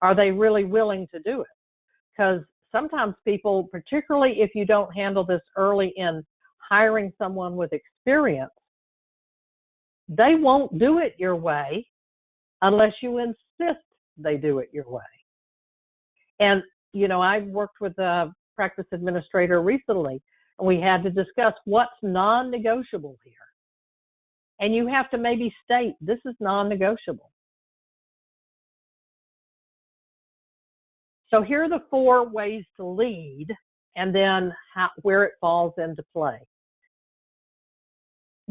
Are they really willing to do it? Because sometimes people, particularly if you don't handle this early in hiring someone with experience, they won't do it your way unless you insist they do it your way. And, I worked with a practice administrator recently, and we had to discuss what's non-negotiable here. And you have to maybe state, this is non-negotiable. So here are the 4 ways to lead, and then where it falls into play.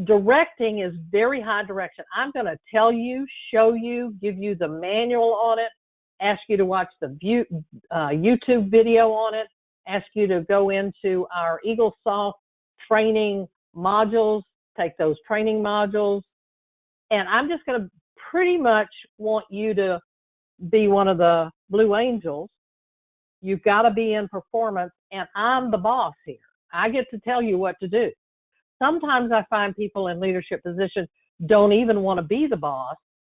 Directing is very high direction. I'm going to tell you, show you, give you the manual on it, ask you to watch the YouTube video on it, ask you to go into our EagleSoft training modules, take those training modules, and I'm just going to pretty much want you to be one of the Blue Angels. You've got to be in performance, and I'm the boss here. I get to tell you what to do. Sometimes I find people in leadership positions don't even want to be the boss,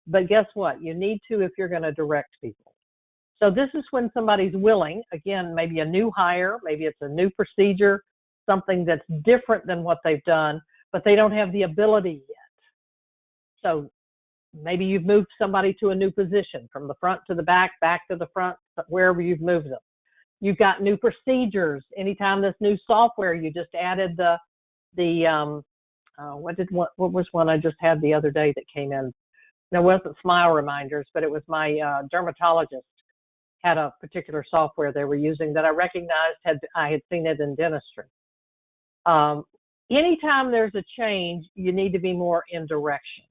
but guess what? You need to if you're going to direct people. So this is when somebody's willing, again, maybe a new hire, maybe it's a new procedure, something that's different than what they've done, but they don't have the ability yet. So maybe you've moved somebody to a new position, from the front to the back to the front, wherever you've moved them. You've got new procedures. Anytime this new software, you just added what was one I just had the other day that came in? There wasn't Smile Reminders, but it was my dermatologist had a particular software they were using that I recognized I had seen it in dentistry. Anytime there's a change, you need to be more in direction.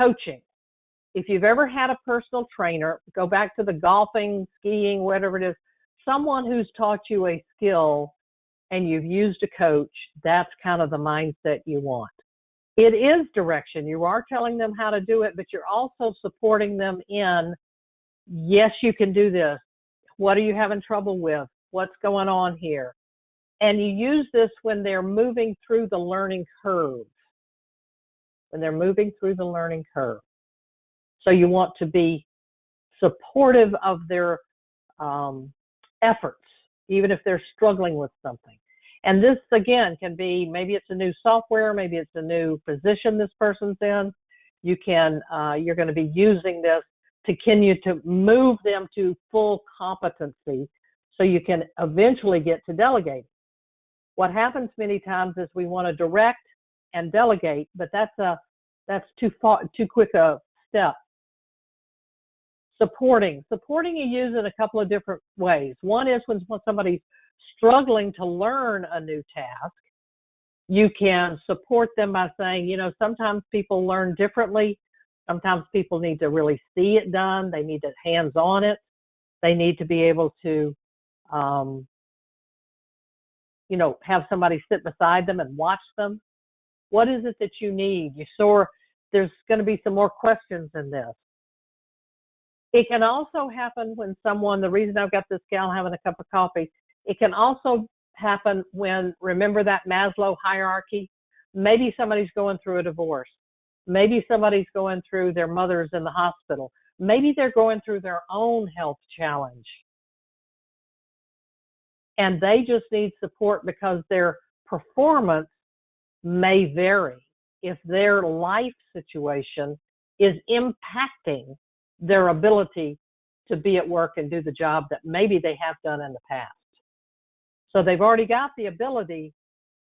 Coaching. If you've ever had a personal trainer, go back to the golfing, skiing, whatever it is, someone who's taught you a skill and you've used a coach, that's kind of the mindset you want. It is direction. You are telling them how to do it, but you're also supporting them in, yes, you can do this. What are you having trouble with? What's going on here? And you use this when they're moving through the learning curve. When they're moving through the learning curve. So you want to be supportive of their efforts, even if they're struggling with something. And this, again, can be, maybe it's a new software, maybe it's a new position this person's in. You're going to be using this to continue to move them to full competency so you can eventually get to delegating. What happens many times is we want to direct and delegate, but that's too quick a step. Supporting you use in a couple of different ways. One is when somebody's struggling to learn a new task, you can support them by saying, sometimes people learn differently. Sometimes people need to really see it done. They need to hands on it. They need to be able to, have somebody sit beside them and watch them. What is it that you need? There's going to be some more questions in this. It can also happen when someone, the reason I've got this gal having a cup of coffee, it can also happen when, remember that Maslow hierarchy? Maybe somebody's going through a divorce. Maybe somebody's going through, their mother's in the hospital. Maybe they're going through their own health challenge. And they just need support because their performance may vary if their life situation is impacting their ability to be at work and do the job that maybe they have done in the past. So they've already got the ability,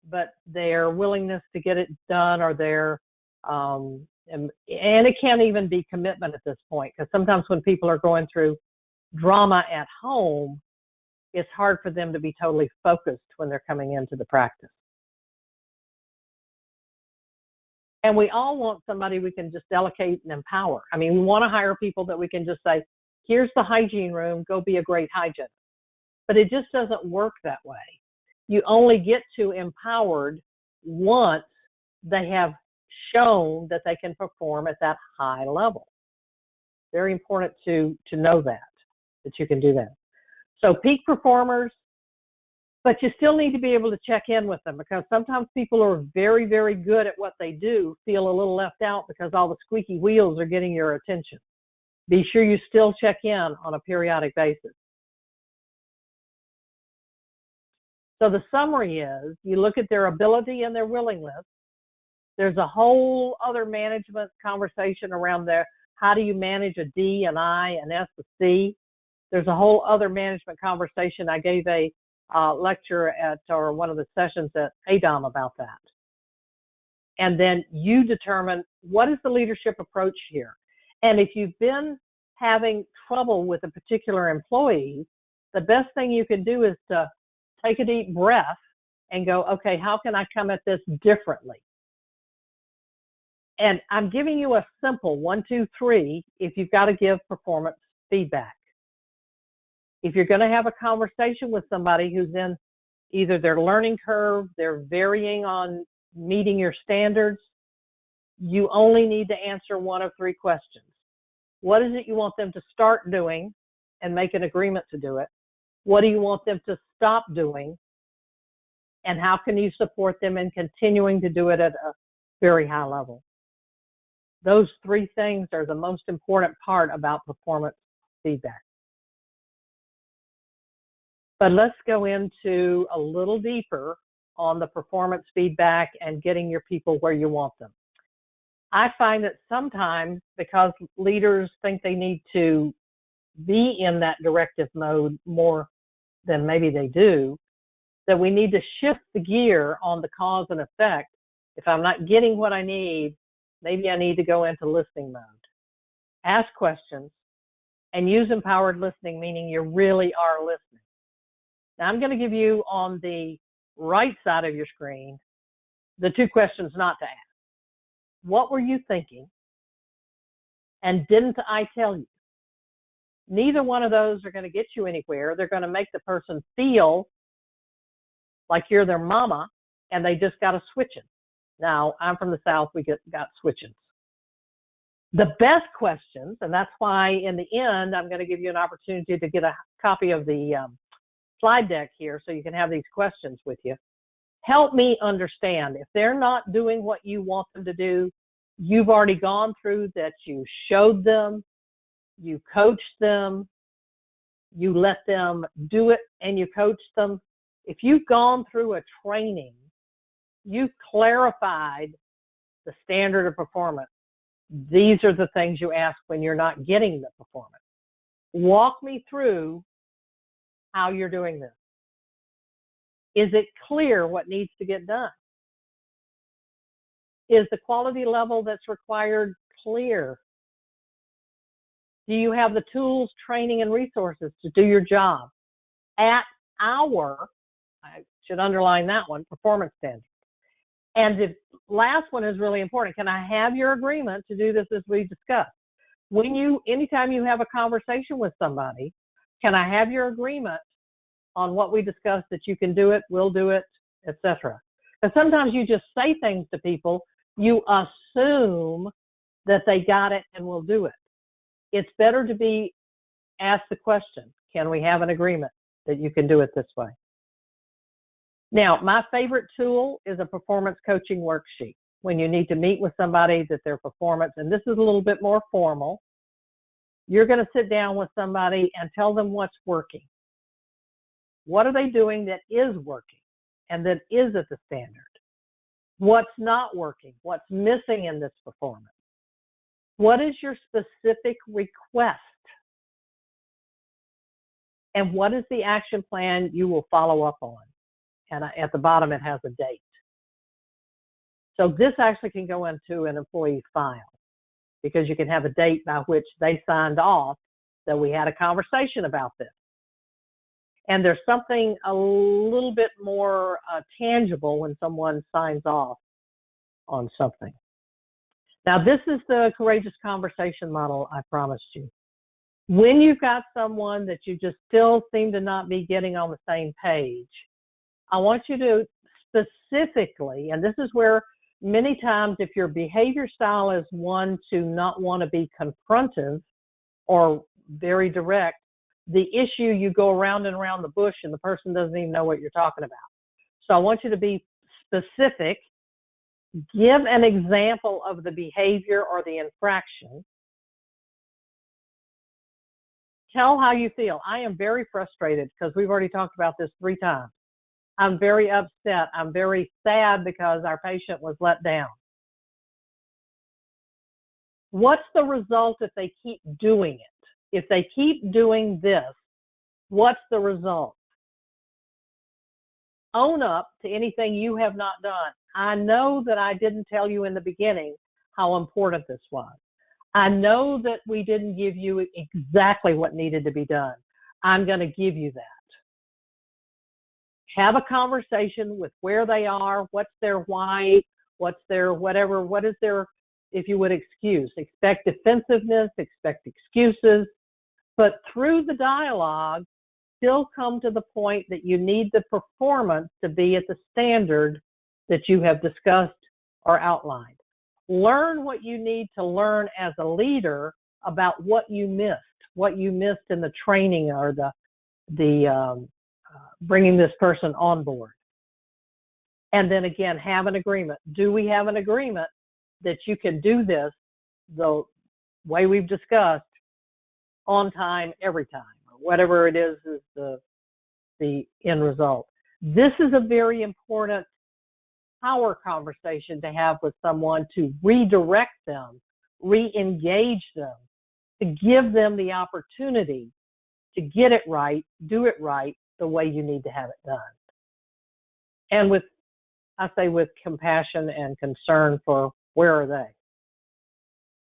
but their willingness to get it done, or their, and it can't even be commitment at this point, because sometimes when people are going through drama at home, it's hard for them to be totally focused when they're coming into the practice. And we all want somebody we can just delegate and empower. I mean, we want to hire people that we can just say, here's the hygiene room, go be a great hygienist. But it just doesn't work that way. You only get to empowered once they have shown that they can perform at that high level. Very important to know that you can do that. So peak performers, but you still need to be able to check in with them, because sometimes people are very, very good at what they do feel a little left out because all the squeaky wheels are getting your attention. Be sure you still check in on a periodic basis. So the summary is, you look at their ability and their willingness. There's a whole other management conversation around there. How do you manage a D, an I, an S, a C? There's a whole other management conversation. I gave a lecture or one of the sessions at ADOM about that. And then you determine, what is the leadership approach here? And if you've been having trouble with a particular employee, the best thing you can do is to take a deep breath and go, okay, how can I come at this differently? And I'm giving you a simple 1, 2, 3 if you've got to give performance feedback. If you're going to have a conversation with somebody who's in either their learning curve, they're varying on meeting your standards, you only need to answer 1 of 3 questions. What is it you want them to start doing and make an agreement to do it? What do you want them to stop doing? And how can you support them in continuing to do it at a very high level? Those 3 things are the most important part about performance feedback. But let's go into a little deeper on the performance feedback and getting your people where you want them. I find that sometimes, because leaders think they need to be in that directive mode more than maybe they do, that we need to shift the gear on the cause and effect. If I'm not getting what I need, maybe I need to go into listening mode. Ask questions and use empowered listening, meaning you really are listening. Now, I'm going to give you on the right side of your screen the 2 questions not to ask. What were you thinking? And didn't I tell you? Neither one of those are going to get you anywhere. They're going to make the person feel like you're their mama and they just got a switching. Now, I'm from the South, we got switchings. The best questions, and that's why in the end, I'm going to give you an opportunity to get a copy of the slide deck here so you can have these questions with you. Help me understand. If they're not doing what you want them to do, you've already gone through that. You showed them, you coached them, you let them do it, and you coached them. If you've gone through a training, you've clarified the standard of performance. These are the things you ask when you're not getting the performance. Walk me through how you're doing this. Is it clear what needs to get done? Is the quality level that's required clear? Do you have the tools, training, and resources to do your job at our, I should underline that one, performance standards? And the last one is really important. Can I have your agreement to do this as we discussed? Anytime you have a conversation with somebody, can I have your agreement on what we discussed, that you can do it, will do it, etc.? Because sometimes you just say things to people, you assume that they got it and will do it. It's better to be ask the question, can we have an agreement that you can do it this way? Now, my favorite tool is a performance coaching worksheet. When you need to meet with somebody that their performance, and this is a little bit more formal, you're going to sit down with somebody and tell them what's working. What are they doing that is working and that is at the standard? What's not working? What's missing in this performance? What is your specific request? And what is the action plan you will follow up on? And at the bottom, it has a date. So this actually can go into an employee file because you can have a date by which they signed off that we had a conversation about this. And there's something a little bit more tangible when someone signs off on something. Now, this is the courageous conversation model I promised you. When you've got someone that you just still seem to not be getting on the same page, I want you to specifically, and this is where many times if your behavior style is one to not want to be confrontive or very direct, the issue you go around and around the bush and the person doesn't even know what you're talking about. So I want you to be specific. Give an example of the behavior or the infraction. Tell how you feel. I am very frustrated because we've already talked about this 3 times. I'm very upset. I'm very sad because our patient was let down. What's the result if they keep doing it? If they keep doing this, what's the result? Own up to anything you have not done. I know that I didn't tell you in the beginning how important this was. I know that we didn't give you exactly what needed to be done. I'm going to give you that. Have a conversation with where they are, what's their why, what's their whatever, what is their, if you would, excuse. Expect defensiveness, expect excuses, but through the dialogue, still come to the point that you need the performance to be at the standard that you have discussed or outlined. Learn what you need to learn as a leader about what you missed in the training or the bringing this person on board. And then again, have an agreement. Do we have an agreement that you can do this the way we've discussed on time, every time, or whatever it is the end result? This is a very important power conversation to have with someone, to redirect them, re-engage them, to give them the opportunity to get it right, do it right the way you need to have it done. And with compassion and concern for where are they.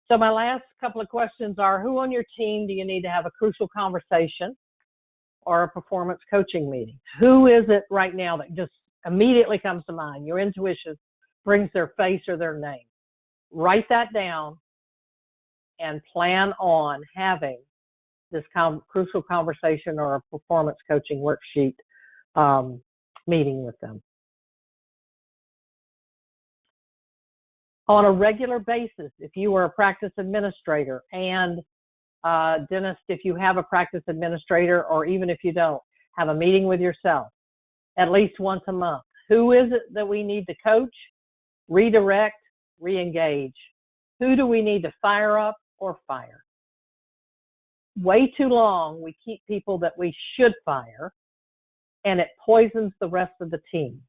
So my last couple of questions are, who on your team do you need to have a crucial conversation or a performance coaching meeting? Who is it right now that just immediately comes to mind? Your intuition brings their face or their name. Write that down and plan on having this crucial conversation or a performance coaching worksheet meeting with them. On a regular basis, if you are a practice administrator, and dentist, if you have a practice administrator, or even if you don't, have a meeting with yourself at least once a month. Who is it that we need to coach, redirect, re-engage? Who do we need to fire up or fire? Way too long, we keep people that we should fire, and it poisons the rest of the team.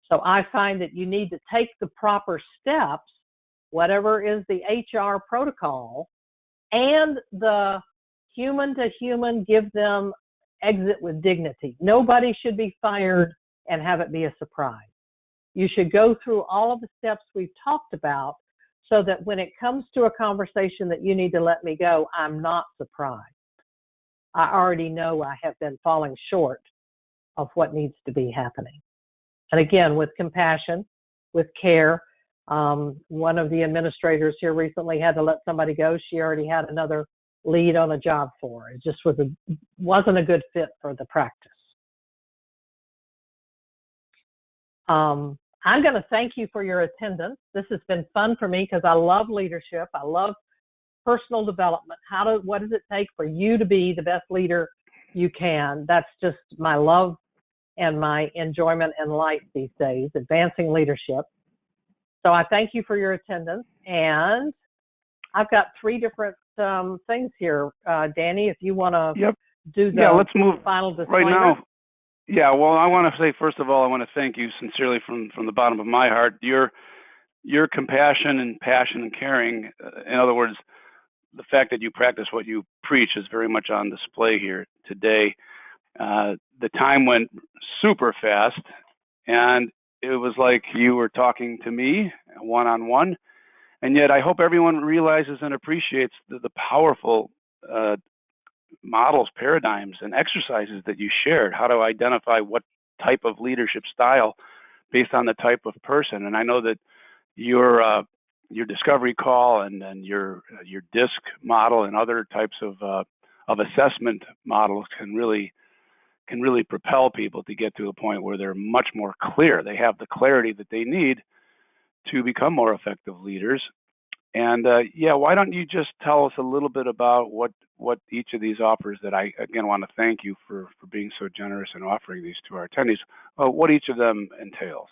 So I find that you need to take the proper steps, whatever is the HR protocol, and the human to human, give them exit with dignity. Nobody should be fired and have it be a surprise. You should go through all of the steps we've talked about so that when it comes to a conversation that you need to let me go, I'm not surprised. I already know I have been falling short of what needs to be happening. And again, with compassion, with care. One of the administrators here recently had to let somebody go. She already had another lead on a job for her. It just wasn't a good fit for the practice. I'm going to thank you for your attendance. This has been fun for me because I love leadership. I love personal development. What does it take for you to be the best leader you can? That's just my love and my enjoyment in life these days, advancing leadership. So I thank you for your attendance. And I've got 3 different things here. Danny, if you want to do the let's move final disclaimer. right now. Yeah, well, I want to say, first of all, I want to thank you sincerely from the bottom of my heart. Your compassion and passion and caring, in other words, the fact that you practice what you preach is very much on display here today. The time went super fast, and it was like you were talking to me one-on-one, and yet I hope everyone realizes and appreciates the powerful models, paradigms, and exercises that you shared, how to identify what type of leadership style based on the type of person. And I know that your discovery call and your DISC model and other types of assessment models can really propel people to get to a point where they're much more clear. They have the clarity that they need to become more effective leaders. And why don't you just tell us a little bit about what each of these offers, that I, again, want to thank you for being so generous in offering these to our attendees, what each of them entails.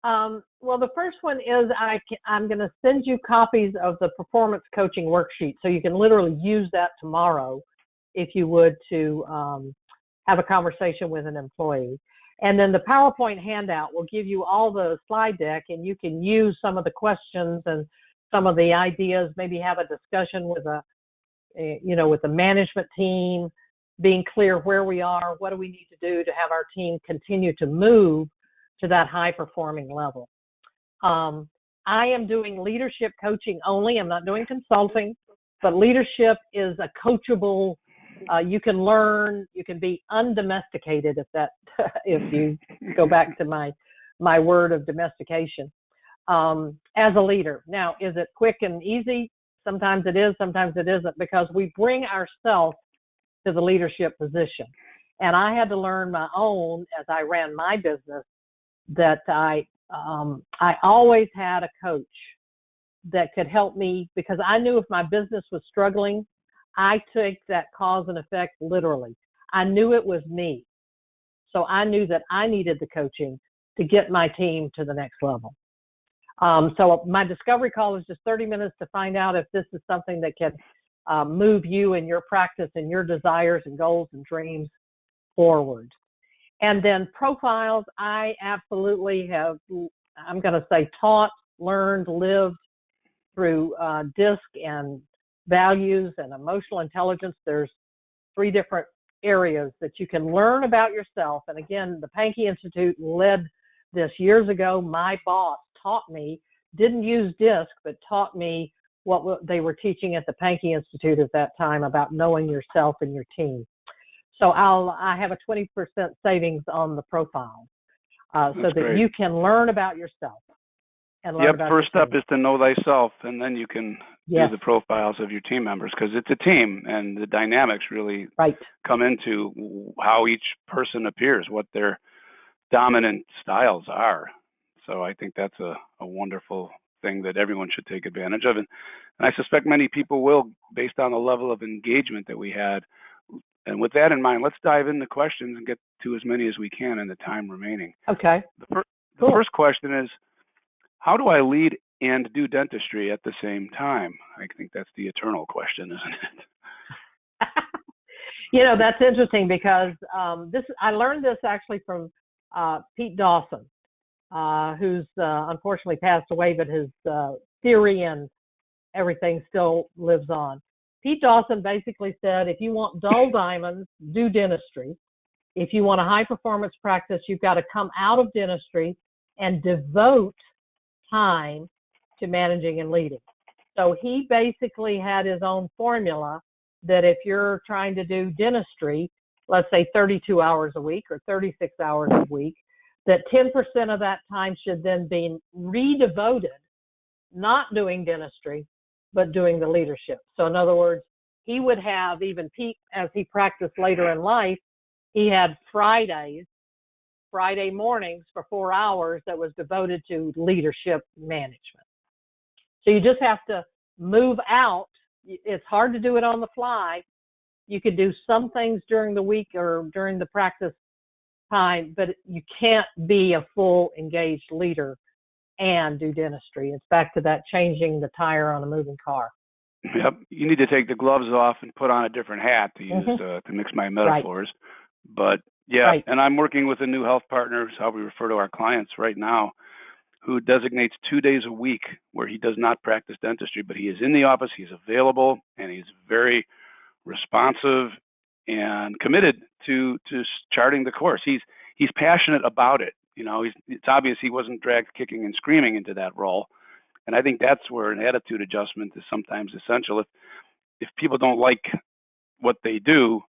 Well, the first one is I'm going to send you copies of the performance coaching worksheet, so you can literally use that tomorrow if you would to have a conversation with an employee. And then the PowerPoint handout will give you all the slide deck, and you can use some of the questions and some of the ideas, maybe have a discussion with with the management team, being clear where we are, what do we need to do to have our team continue to move to that high-performing level. I am doing leadership coaching only. I'm not doing consulting, but leadership is a coachable. You can learn. You can be undomesticated if you go back to my word of domestication as a leader. Now, is it quick and easy? Sometimes it is. Sometimes it isn't, because we bring ourselves to the leadership position. And I had to learn my own as I ran my business that I always had a coach that could help me, because I knew if my business was struggling, I took that cause and effect literally. I knew it was me. So I knew that I needed the coaching to get my team to the next level. So my discovery call is just 30 minutes to find out if this is something that can move you and your practice and your desires and goals and dreams forward. And then profiles, I absolutely have, I'm going to say, taught, learned, lived through DISC and values and emotional intelligence. There's 3 different areas that you can learn about yourself. And again, the Pankey Institute led this years ago. My boss taught me, didn't use DISC, but taught me what they were teaching at the Pankey Institute at that time about knowing yourself and your team. So I have a 20% savings on the profile so that great. You can learn about yourself. And learn about first step team. is to know thyself, and then you can do the profiles of your team members, because it's a team, and the dynamics really come into how each person appears, what their dominant styles are. So I think that's a wonderful thing that everyone should take advantage of. And I suspect many people will, based on the level of engagement that we had. And with that in mind, let's dive into questions and get to as many as we can in the time remaining. Okay. The first question is, how do I lead and do dentistry at the same time? I think that's the eternal question, isn't it? That's interesting, because I learned this actually from Pete Dawson, who's unfortunately passed away, but his theory and everything still lives on. Pete Dawson basically said, if you want dull diamonds, do dentistry. If you want a high performance practice, you've got to come out of dentistry and devote time to managing and leading. So he basically had his own formula that if you're trying to do dentistry, let's say 32 hours a week or 36 hours a week, that 10% of that time should then be redevoted, not doing dentistry, but doing the leadership. So in other words, he would have, even Pete, as he practiced later in life, he had Friday mornings for 4 hours that was devoted to leadership management. So you just have to move out. It's hard to do it on the fly. You could do some things during the week or during the practice time, but you can't be a full engaged leader and do dentistry. It's back to that changing the tire on a moving car. Yep. You need to take the gloves off and put on a different hat, to use to mix my metaphors. Right. But yeah, right. And I'm working with a new health partner, is how we refer to our clients right now, who designates 2 days a week where he does not practice dentistry, but he is in the office, he's available, and he's very responsive and committed to charting the course. He's passionate about it. You know, it's obvious he wasn't dragged kicking and screaming into that role. And I think that's where an attitude adjustment is sometimes essential. If people don't like what they do,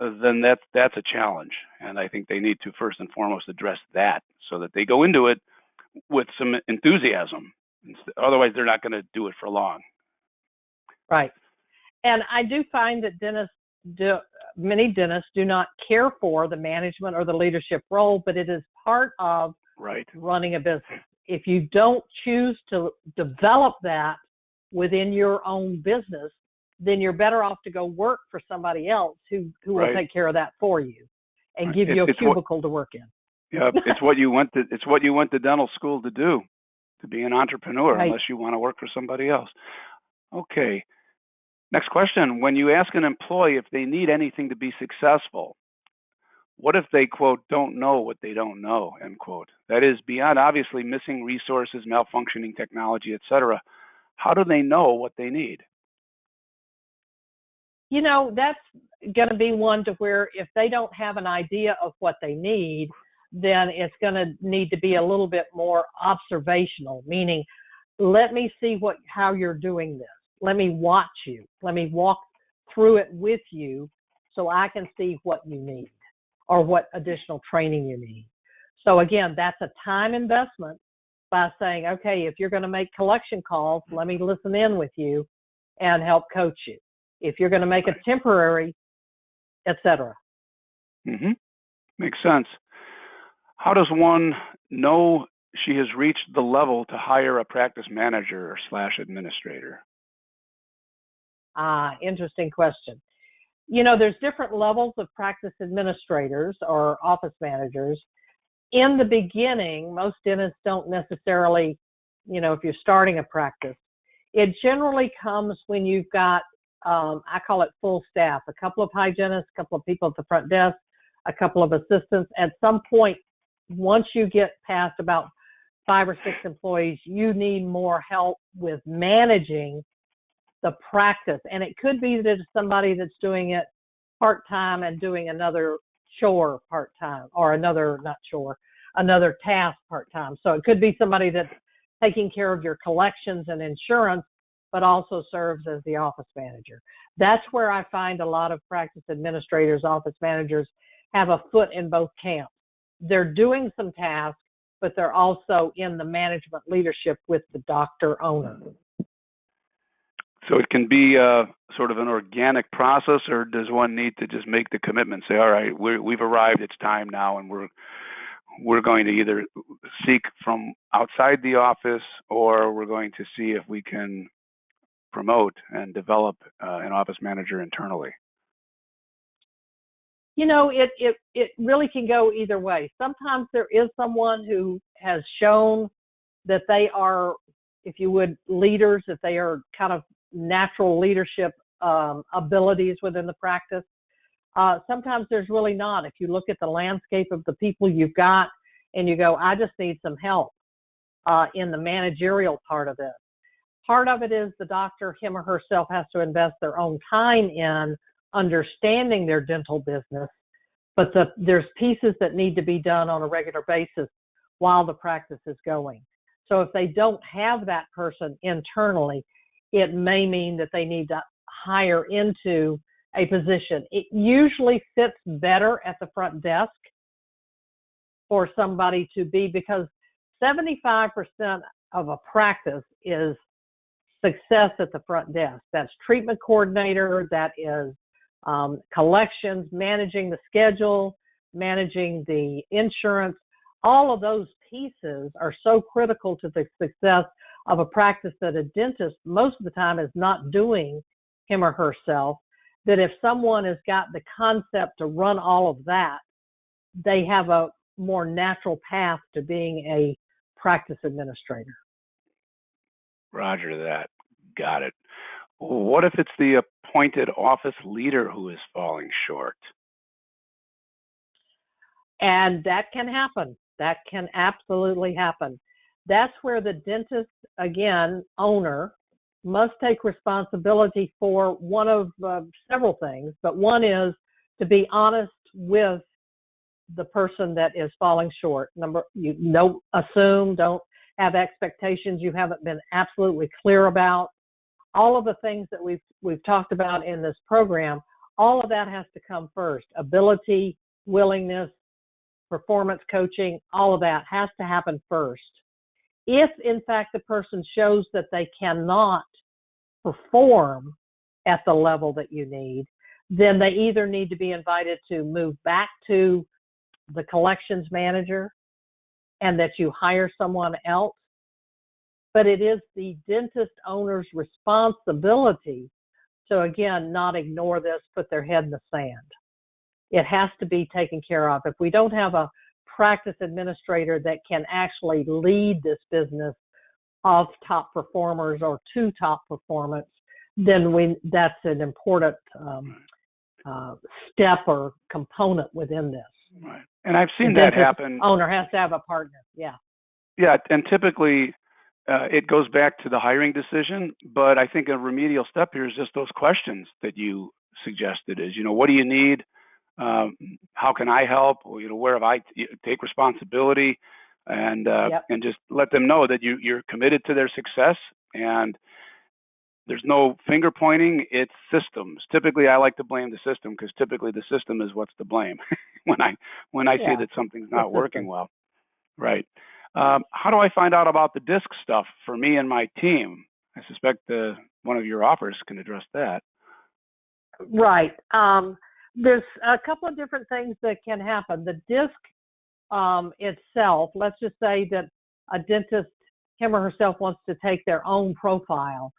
then that's a challenge. And I think they need to first and foremost address that so that they go into it with some enthusiasm. Otherwise, they're not going to do it for long. Right. And I do find that many dentists do not care for the management or the leadership role, but it is part of running a business. If you don't choose to develop that within your own business, then you're better off to go work for somebody else who will take care of that for you and give you a cubicle to work in. Yeah, it's what you went to dental school to do, to be an entrepreneur, unless you want to work for somebody else. Okay. Next question. When you ask an employee if they need anything to be successful, what if they, quote, don't know what they don't know, end quote? That is, beyond obviously missing resources, malfunctioning technology, etc., how do they know what they need? You know, that's going to be one to where if they don't have an idea of what they need, then it's going to need to be a little bit more observational, meaning let me see how you're doing this. Let me watch you. Let me walk through it with you so I can see what you need or what additional training you need. So again, that's a time investment by saying, okay, if you're going to make collection calls, let me listen in with you and help coach you. If you're going to make a temporary, etc. Makes sense. How does one know she has reached the level to hire a practice manager or / administrator? Interesting question. You know, there's different levels of practice administrators or office managers. In the beginning, most dentists don't necessarily, you know, if you're starting a practice, it generally comes when you've got, I call it full staff, a couple of hygienists, a couple of people at the front desk, a couple of assistants. At some point, once you get past about 5 or 6 employees, you need more help with managing the practice. And it could be that it's somebody that's doing it part-time and doing another chore part-time, or another task part-time. So it could be somebody that's taking care of your collections and insurance, but also serves as the office manager. That's where I find a lot of practice administrators, office managers have a foot in both camps. They're doing some tasks, but they're also in the management leadership with the doctor owner. So it can be sort of an organic process, or does one need to just make the commitment, say, all right, we've arrived, it's time now, and we're going to either seek from outside the office, or we're going to see if we can promote and develop an office manager internally? You know, it really can go either way. Sometimes there is someone who has shown that they are, if you would, leaders, that they are kind of natural leadership abilities within the practice. Sometimes there's really not. If you look at the landscape of the people you've got and you go, I just need some help in the managerial part of it. Part of it is the doctor, him or herself, has to invest their own time in understanding their dental business, but there's pieces that need to be done on a regular basis while the practice is going. So if they don't have that person internally, it may mean that they need to hire into a position. It usually fits better at the front desk for somebody to be, because 75% of a practice is success at the front desk. That's treatment coordinator, that is collections, managing the schedule, managing the insurance. All of those pieces are so critical to the success of a practice that a dentist most of the time is not doing him or herself, that if someone has got the concept to run all of that, they have a more natural path to being a practice administrator. Roger that. Got it. What if it's the appointed office leader who is falling short? And that can happen. That can absolutely happen. That's where the dentist, again, owner, must take responsibility for one of several things, but one is to be honest with the person that is falling short. You don't assume, don't have expectations you haven't been absolutely clear about. All of the things that we've talked about in this program, all of that has to come first. Ability, willingness, performance coaching, all of that has to happen first. If, in fact, the person shows that they cannot perform at the level that you need, then they either need to be invited to move back to the collections manager and that you hire someone else. But it is the dentist owner's responsibility to, again, not ignore this, put their head in the sand. It has to be taken care of. If we don't have a practice administrator that can actually lead this business of top performers or to top performance, then that's an important step or component within this. Right. And I've seen that happen. Owner has to have a partner. Yeah. Yeah, and typically it goes back to the hiring decision, but I think a remedial step here is just those questions that you suggested is, what do you need? How can I help? Where have I take responsibility, and just let them know that you're committed to their success, and there's no finger pointing. It's systems. Typically, I like to blame the system because typically the system is what's to blame when I see that something's not working well. Right. How do I find out about the disc stuff for me and my team? I suspect one of your offers can address that. Right. There's a couple of different things that can happen. The disc itself, let's just say that a dentist, him or herself, wants to take their own profile.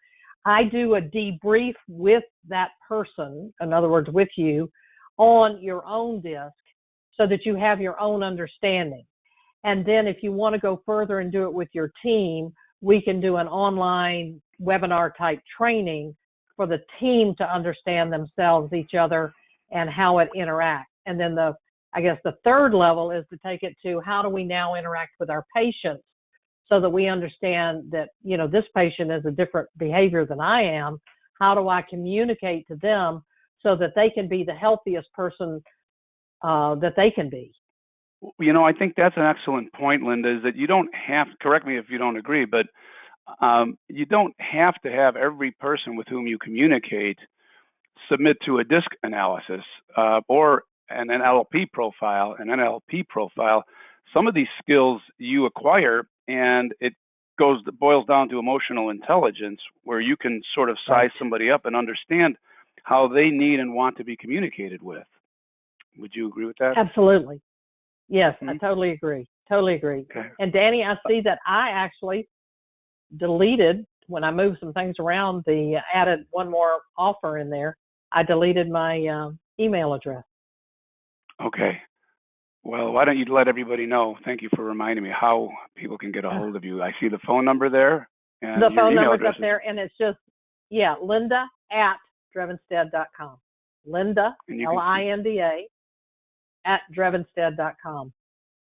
I do a debrief with that person, in other words, with you, on your own disc so that you have your own understanding. And then if you want to go further and do it with your team, we can do an online webinar type training for the team to understand themselves, each other, and how it interacts. And then the third level is to take it to how do we now interact with our patients so that we understand that, this patient is a different behavior than I am. How do I communicate to them so that they can be the healthiest person that they can be? I think that's an excellent point, Linda, is that you don't have, correct me if you don't agree, but you don't have to have every person with whom you communicate submit to a DISC analysis or an NLP profile. Some of these skills you acquire, and it boils down to emotional intelligence, where you can sort of size somebody up and understand how they need and want to be communicated with. Would you agree with that? Absolutely. Yes, I totally agree. Okay. And Danny, I see that I actually deleted, when I moved some things around, added one more offer in there. I deleted my email address. Okay. Well, why don't you let everybody know, thank you for reminding me, how people can get a hold of you. I see the phone number there. And the phone number's up there, and it's just, Linda at Drevenstedt.com. Linda, Linda, at Drevenstedt.com.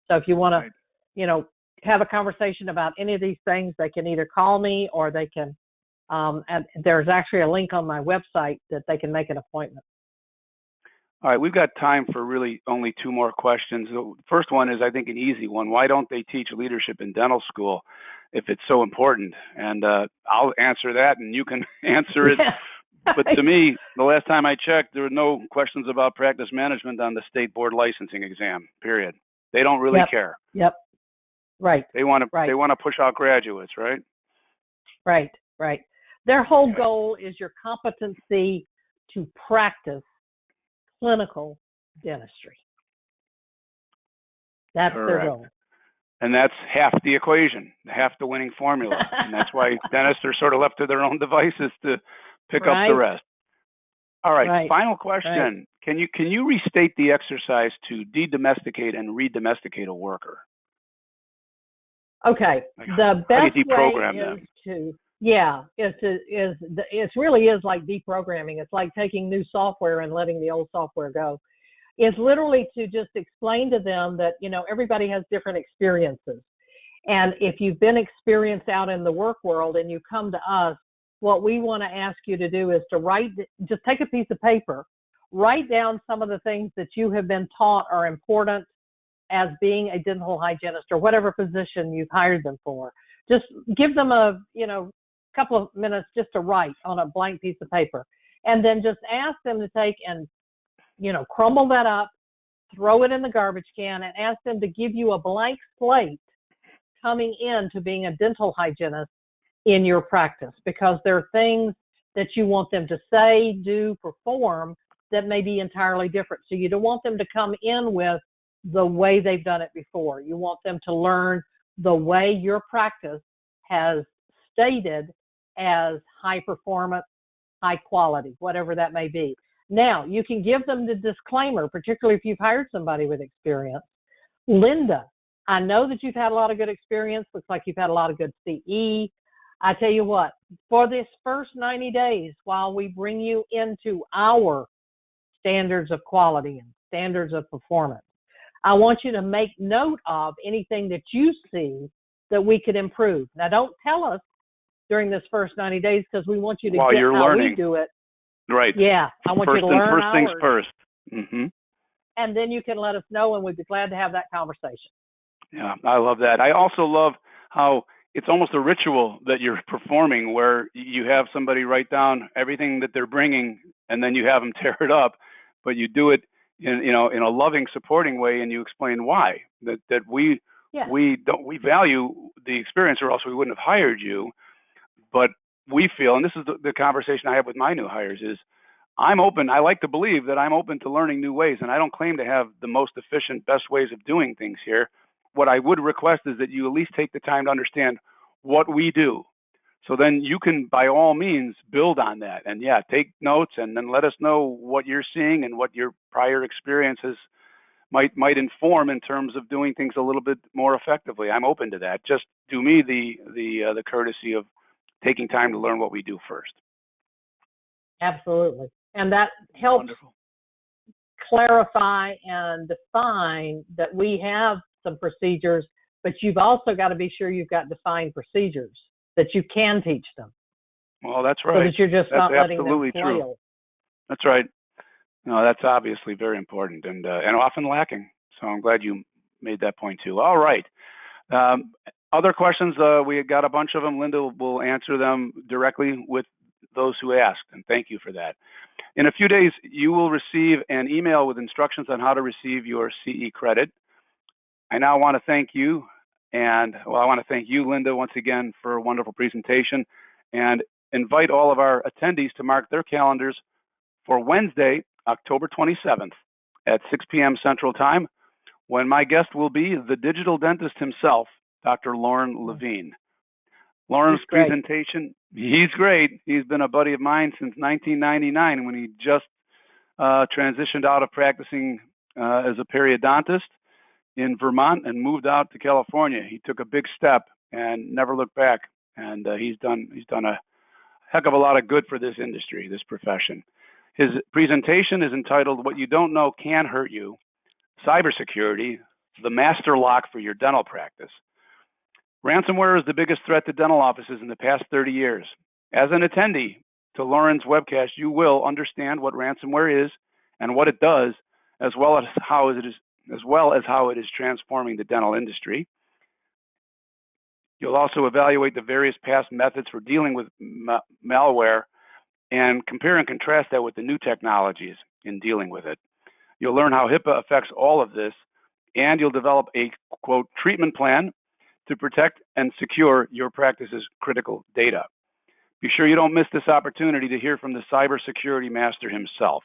So if you want to, have a conversation about any of these things, they can either call me or they can, and there's actually a link on my website that they can make an appointment. All right, we've got time for really only two more questions. The first one is, I think, an easy one. Why don't they teach leadership in dental school if it's so important? And I'll answer that, and you can answer it. But to me, the last time I checked, there were no questions about practice management on the state board licensing exam, period. They don't really care. Yep. Right. They want to push out graduates, right? Right. Their whole goal is your competency to practice clinical dentistry. That's their goal. And that's half the equation, half the winning formula. And that's why dentists are sort of left to their own devices to pick up the rest. All right, final question. Can you restate the exercise to de-domesticate and re-domesticate a worker? Okay, the best way is to, it really is like deprogramming. It's like taking new software and letting the old software go. It's literally to just explain to them that, you know, everybody has different experiences. And if you've been experienced out in the work world and you come to us, what we want to ask you to do is to just take a piece of paper, write down some of the things that you have been taught are important as being a dental hygienist or whatever position you've hired them for. Just give them a, couple of minutes just to write on a blank piece of paper, and then just ask them to take and, crumble that up, throw it in the garbage can, and ask them to give you a blank slate coming into being a dental hygienist in your practice, because there are things that you want them to say, do, perform that may be entirely different. So you don't want them to come in with the way they've done it before. You want them to learn the way your practice has stated as high performance, high quality, whatever that may be. Now, you can give them the disclaimer, particularly if you've hired somebody with experience. Linda, I know that you've had a lot of good experience. Looks like you've had a lot of good CE. I tell you what, for this first 90 days, while we bring you into our standards of quality and standards of performance, I want you to make note of anything that you see that we could improve. Now, don't tell us during this first 90 days, because we want you to while get you're how learning. We do it. Right. Yeah, I want you to learn first ours. Things first. Mm-hmm. And then you can let us know, and we'd be glad to have that conversation. Yeah, I love that. I also love how it's almost a ritual that you're performing, where you have somebody write down everything that they're bringing, and then you have them tear it up, but you do it in a loving, supporting way, and you explain why that we value the experience, or else we wouldn't have hired you. But we feel, and this is the conversation I have with my new hires, is I'm open. I like to believe that I'm open to learning new ways, and I don't claim to have the most efficient, best ways of doing things here. What I would request is that you at least take the time to understand what we do. So then you can, by all means, build on that. And take notes, and then let us know what you're seeing and what your prior experiences might inform in terms of doing things a little bit more effectively. I'm open to that. Just do me the courtesy of taking time to learn what we do first. Absolutely. And that helps clarify and define that we have some procedures, but you've also got to be sure you've got defined procedures that you can teach them. Well, that's right. So that you're just not letting them flail. True. That's right. No, that's obviously very important and often lacking. So I'm glad you made that point too. All right. Other questions? We got a bunch of them. Linda will answer them directly with those who asked, and thank you for that. In a few days, you will receive an email with instructions on how to receive your CE credit. I now want to thank you, I want to thank you, Linda, once again for a wonderful presentation, and invite all of our attendees to mark their calendars for Wednesday, October 27th at 6 p.m. Central Time, when my guest will be the digital dentist himself, Dr. Lauren Levine. Lauren's presentation, he's great. He's been a buddy of mine since 1999, when he just transitioned out of practicing as a periodontist in Vermont and moved out to California. He took a big step and never looked back, and he's done a heck of a lot of good for this industry, this profession. His presentation is entitled "What You Don't Know Can Hurt You: Cybersecurity, the Master Lock for Your Dental Practice." Ransomware is the biggest threat to dental offices in the past 30 years. As an attendee to Lauren's webcast, you will understand what ransomware is and what it does, as well as how it is transforming the dental industry. You'll also evaluate the various past methods for dealing with malware and compare and contrast that with the new technologies in dealing with it. You'll learn how HIPAA affects all of this, and you'll develop a, quote, treatment plan to protect and secure your practice's critical data. Be sure you don't miss this opportunity to hear from the cybersecurity master himself.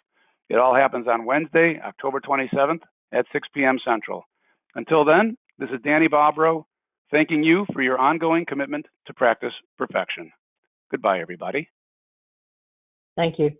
It all happens on Wednesday, October 27th at 6 p.m. Central. Until then, This is Danny Bobrow, thanking you for your ongoing commitment to practice perfection. Goodbye, everybody. Thank you.